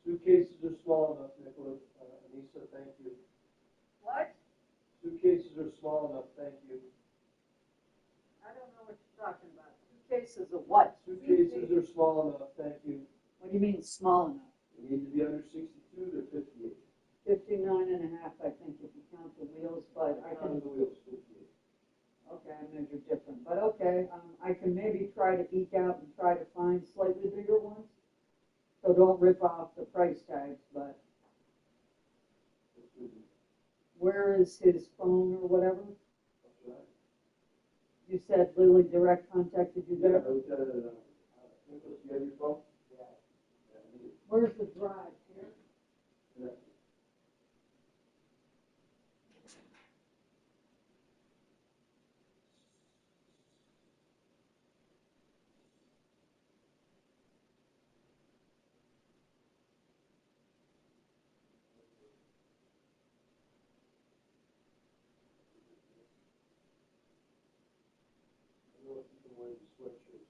Suitcases are small enough, Nicholas. Anissa, thank you. What? Suitcases are small enough, thank you. I don't know what you're talking about. Suitcases of what? Suitcases are small enough, thank you. What do you mean small enough? You need to be under 62 to 58. 59 and a half, I think, if you count the wheels, but I can. The wheels, 58. Okay, I measure different, but okay, I can maybe try to eke out and try to find slightly bigger ones. So don't rip off the price tags, but where is his phone or whatever? You said Lily Direct contacted you there? Nicholas, you have your phone? Where's the drive? Here? Yeah. I don't know if you can wear the sweatshirt.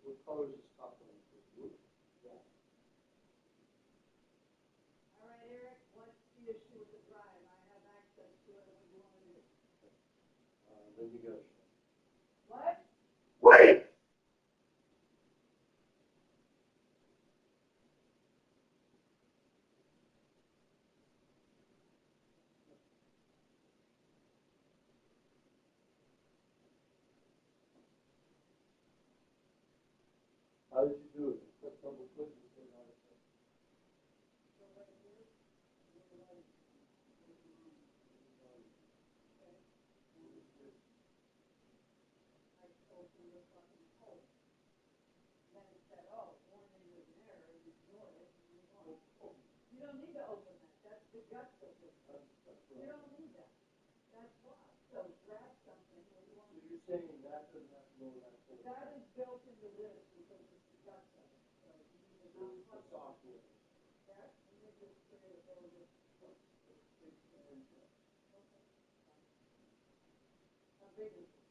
What color is this top one? Blue? Yeah. All right, Eric, what's the issue with the drive? I have access to it. What do you want to do? Then you go. What? Wait! How did you do it? Just double click and say how to say. You don't need to open that. That's the guts of it. You don't need that. That's why. So grab something. What do you want to do? You're saying that doesn't have to go in that folder. That is built into this because it's the guts of it. So you need to not touch Software. that. And then just create a folder. How big is it?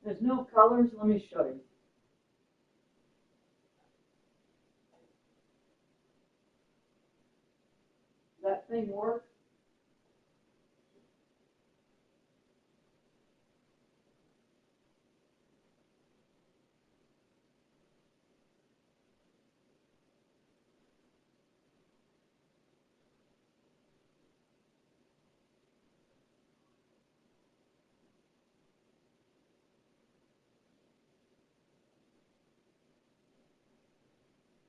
There's no colors. Let me show you. That thing work?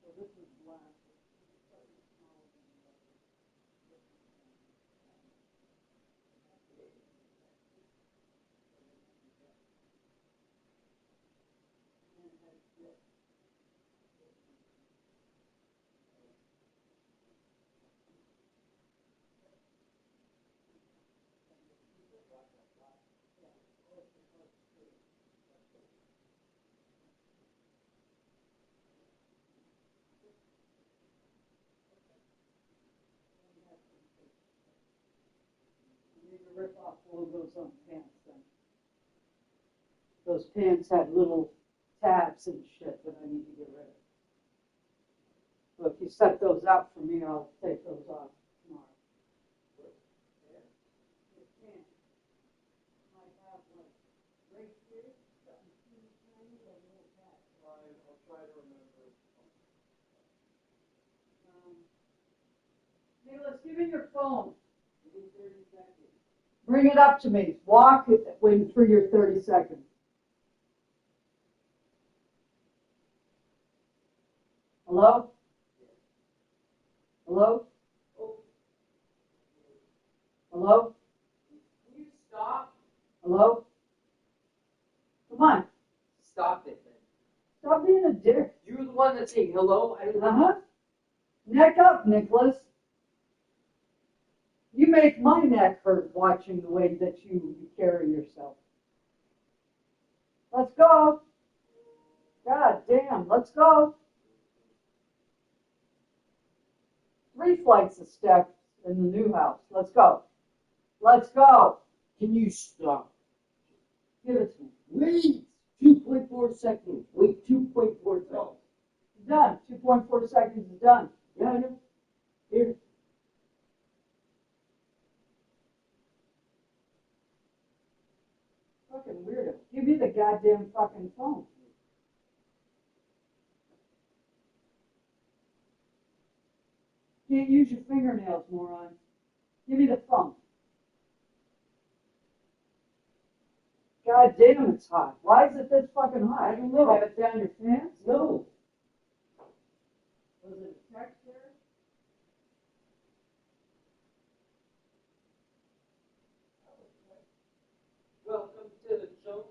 So this is black. You need to rip off logos on pants then. Those pants had little tabs and shit that I need to get rid of. So if you set those up for me, I'll take those off tomorrow. The pants might have like right here, something teeny tiny, like little tabs. I'll try to remember. Nicholas, give me your phone. Give me 30 seconds. Bring it up to me. Walk it when for your 30 seconds. Hello? Hello? Hello? Can you stop? Hello? Come on. Stop it, then. Stop being a dick. You're the one that's saying hello. Uh-huh. Neck up, Nicholas. You make my neck hurt watching the way that you carry yourself. Let's go. God damn, let's go. 3 flights of steps in the new house. Let's go. Let's go. Can you stop? Give it to me. Wait. 2.4 seconds. Wait, 2.4 seconds. Done. 2.4 seconds is done. Yeah, I know. Here. Fucking weirdo. Give me the goddamn fucking phone. Can't use your fingernails, moron. Give me the phone. God damn, it's hot. Why is it this fucking hot? I don't know. Have it down your pants? No. Was it a text there? Welcome to the zone.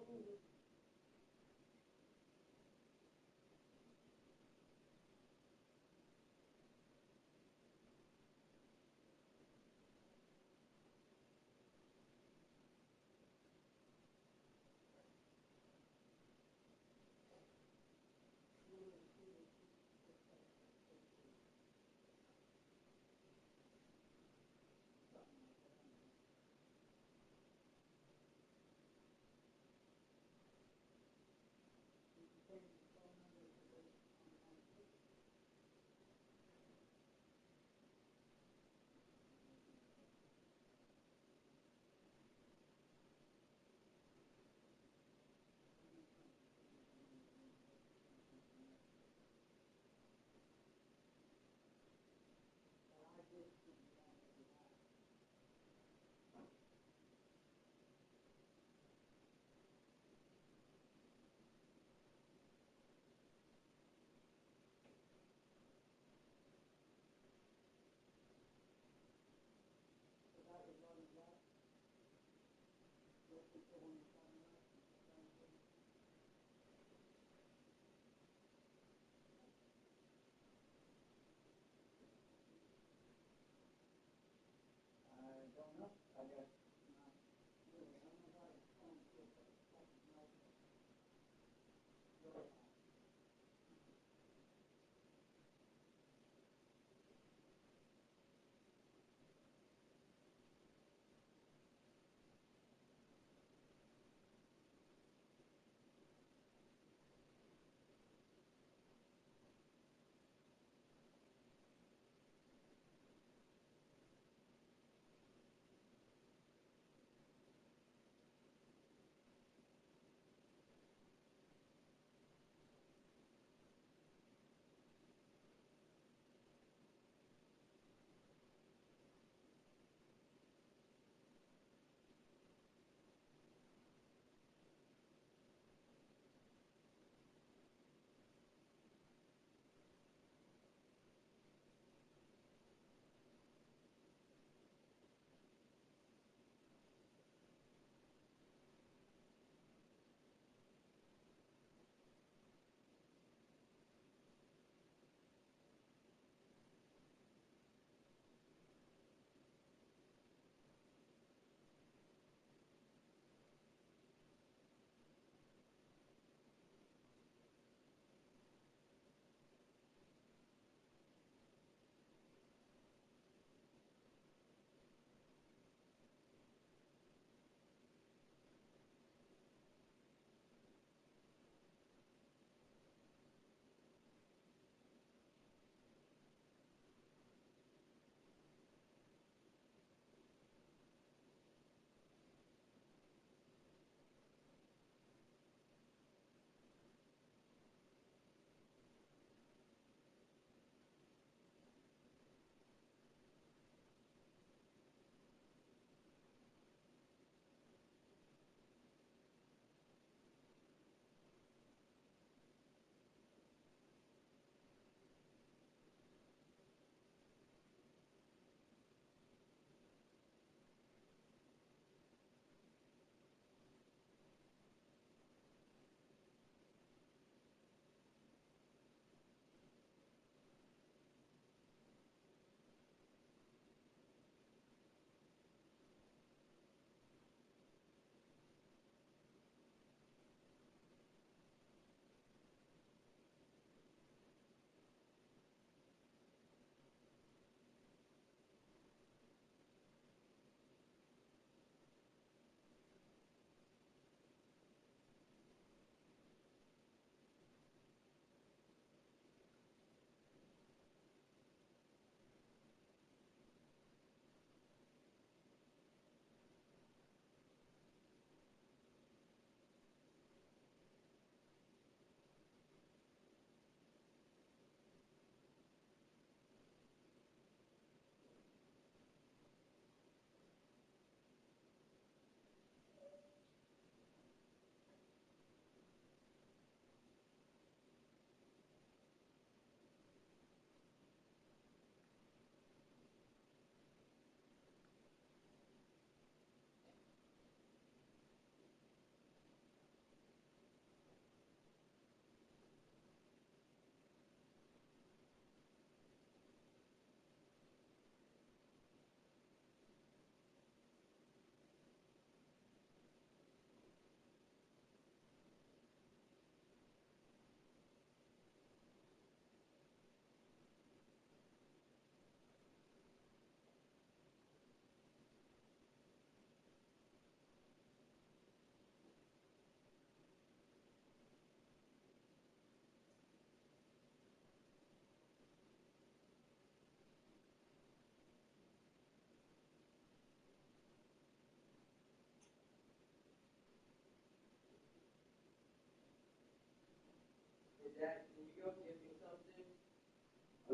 I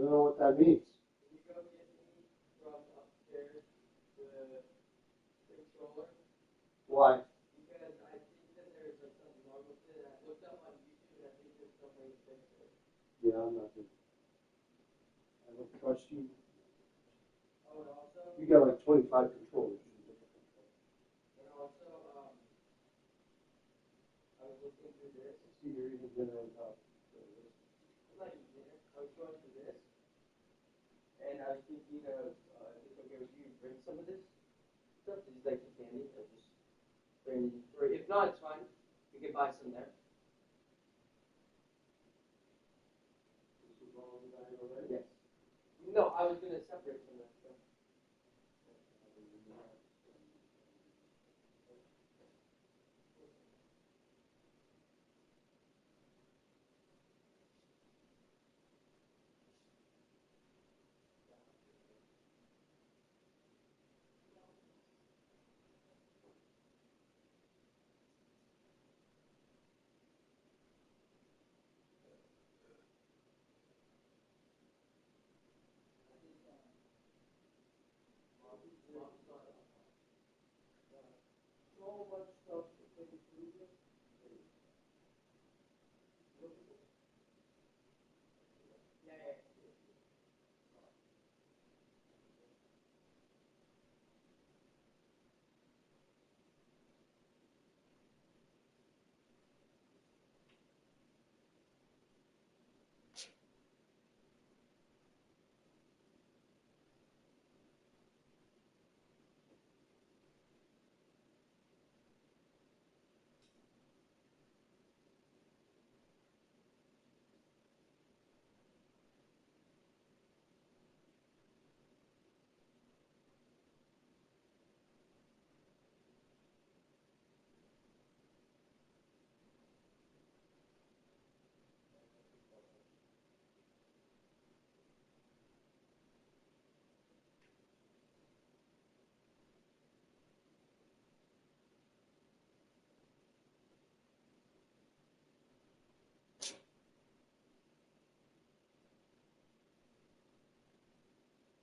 don't know what that means. Why? Yeah, I'm not doing it. I don't trust you. You got like 25 controllers. See, you're eating dinner on top. And I was thinking of, if it's okay with you, bring some of this stuff. These like the candy. I just bring, or if not, it's fine. We can buy some there. Yes. No, I was gonna separate some of that stuff. So much stuff to take through this.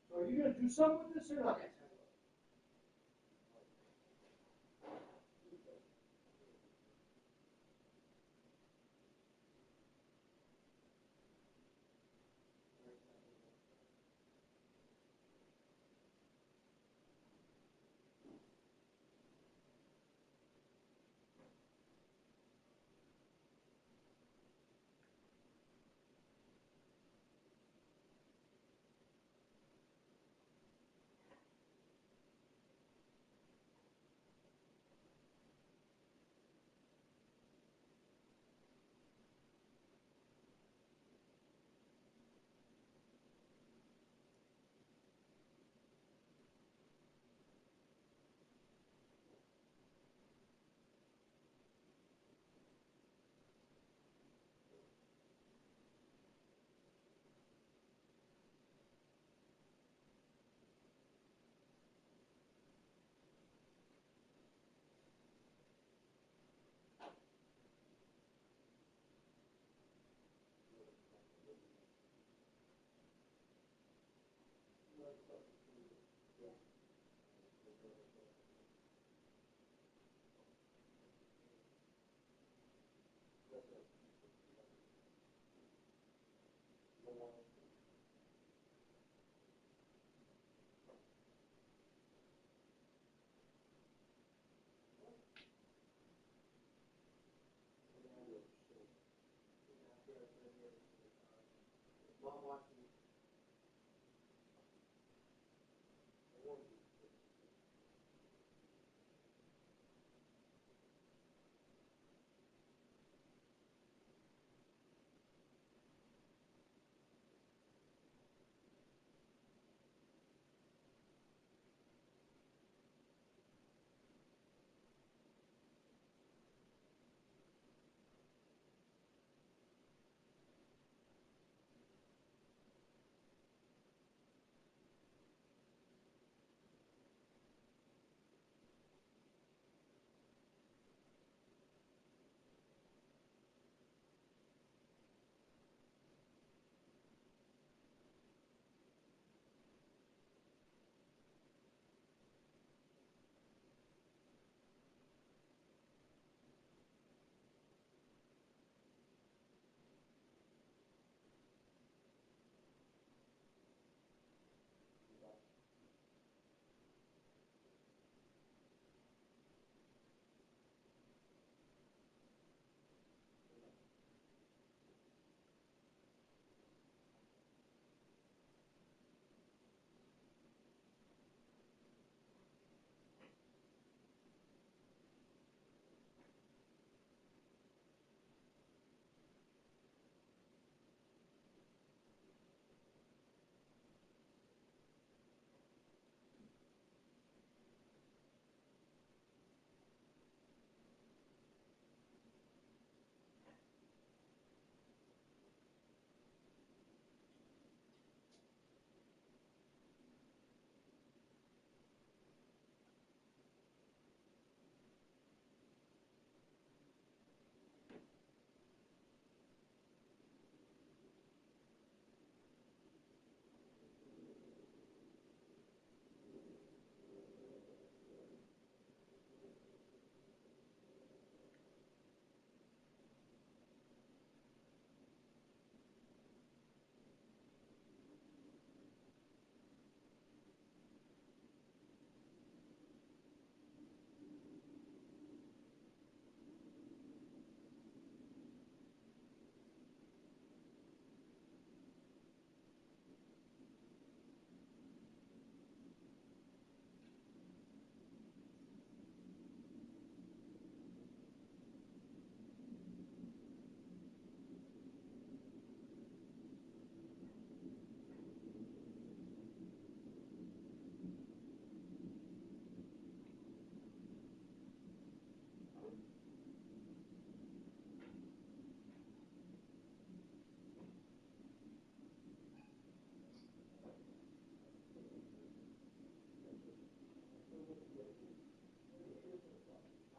So are you gonna do something with this or not? Mom watching.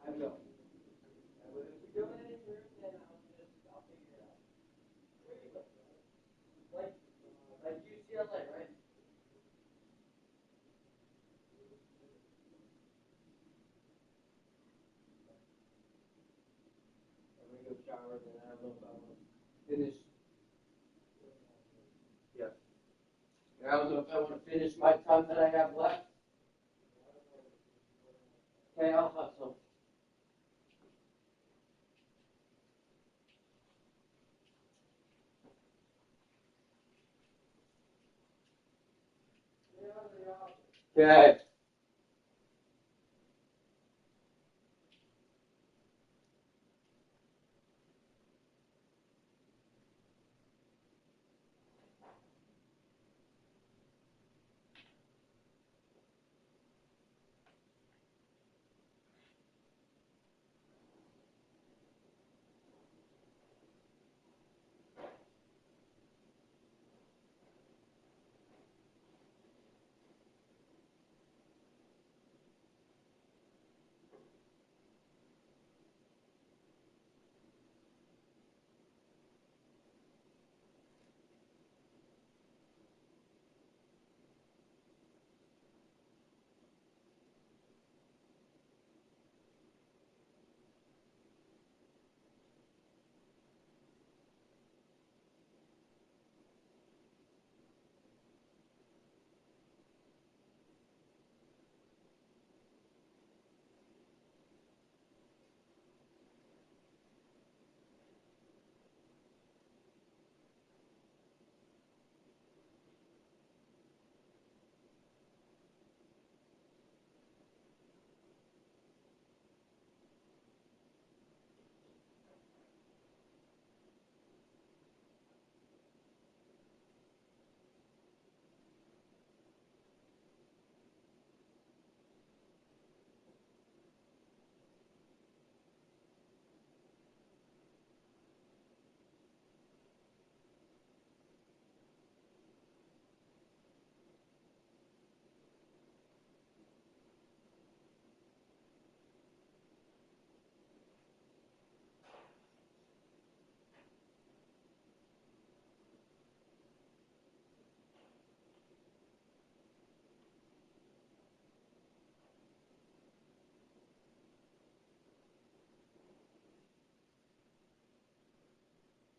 I will. And if we do it in here, then I'll figure it out. Where you live? Like UCLA, right? I'm gonna go shower, then I don't know if I want to finish. Yeah. And I don't know if I want to finish my time that I have left. Okay, I'll hustle. Okay.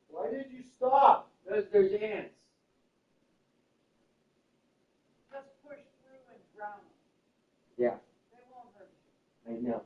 Why did you stop? Because there's ants. Just push through and drown them. Yeah, They won't hurt you. I know.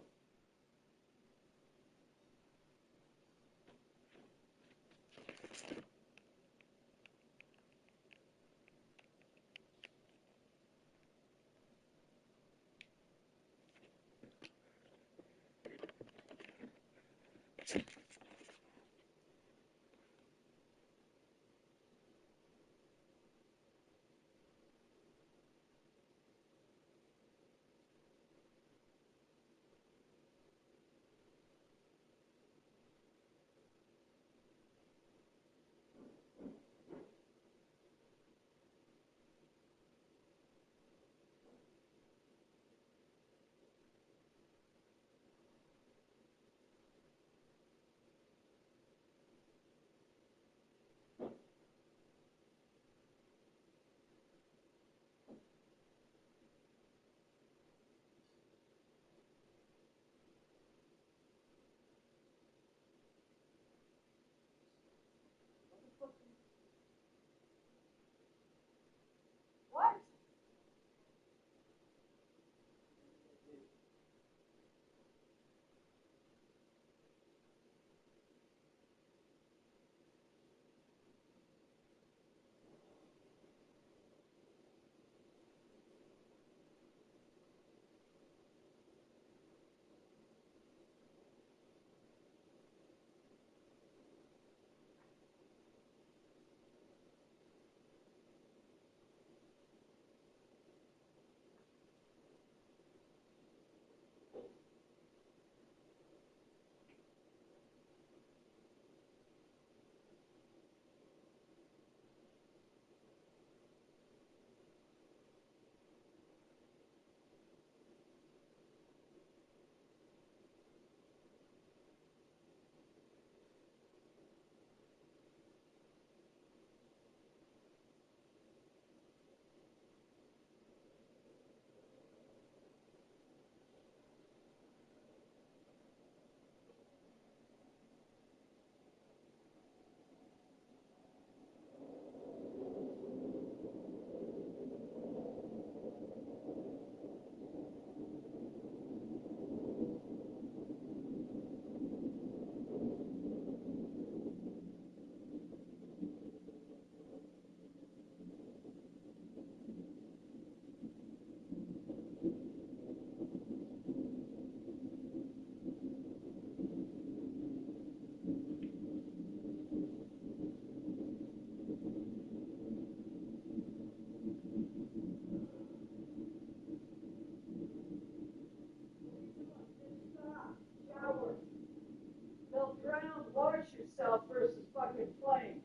versus fucking playing.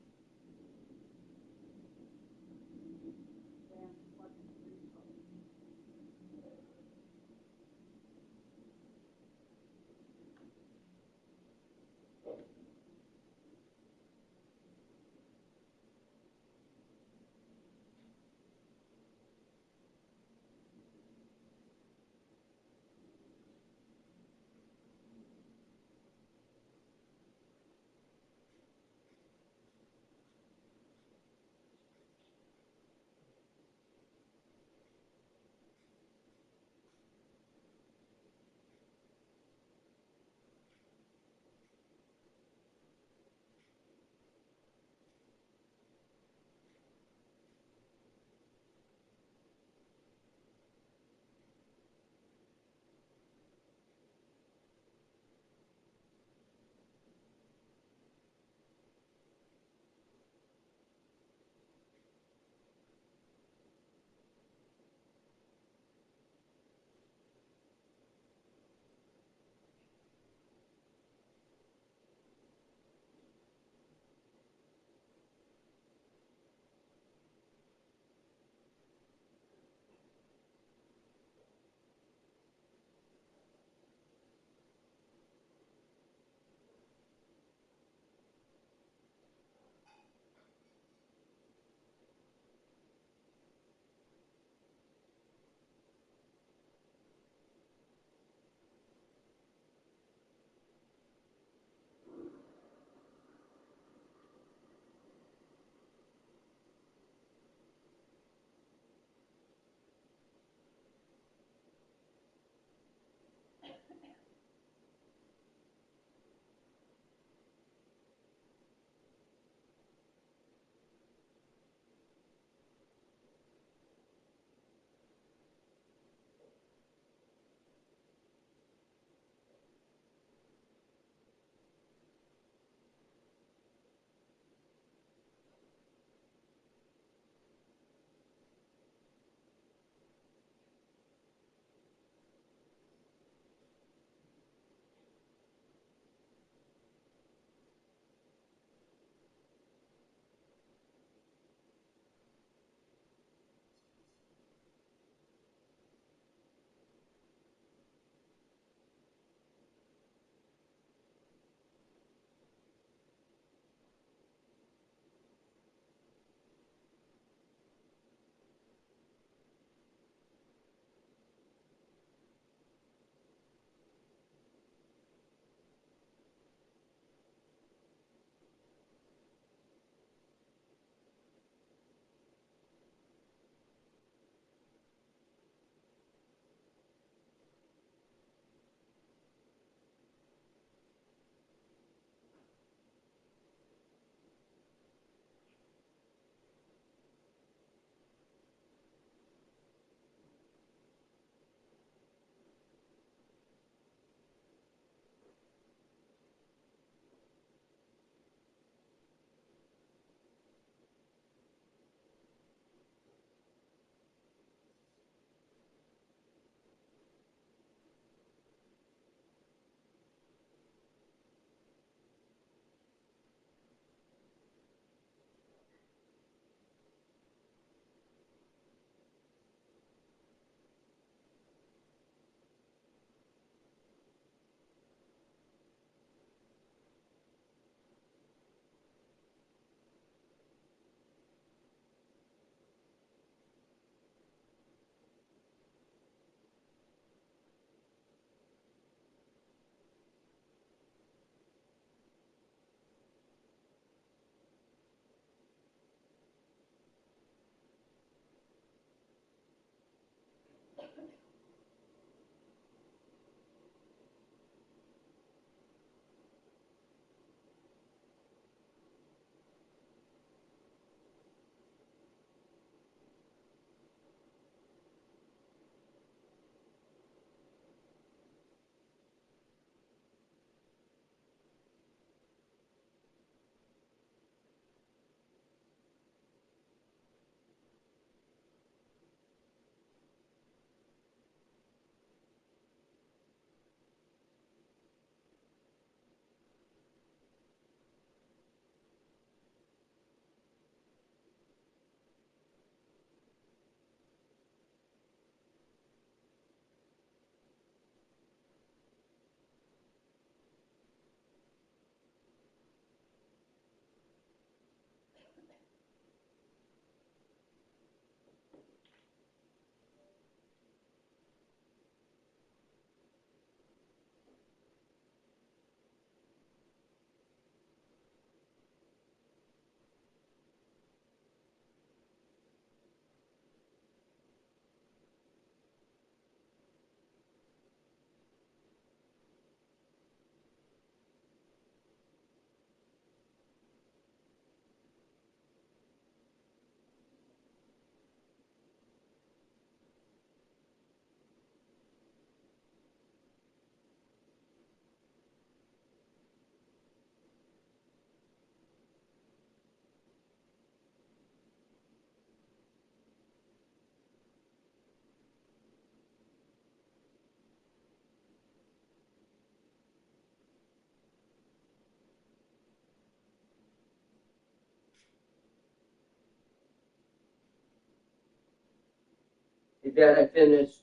Dad, I finished.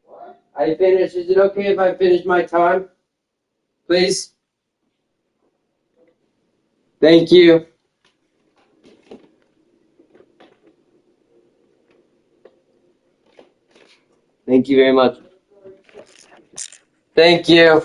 What? I finished. Is it okay if I finish my time? Please? Thank you. Thank you very much. Thank you.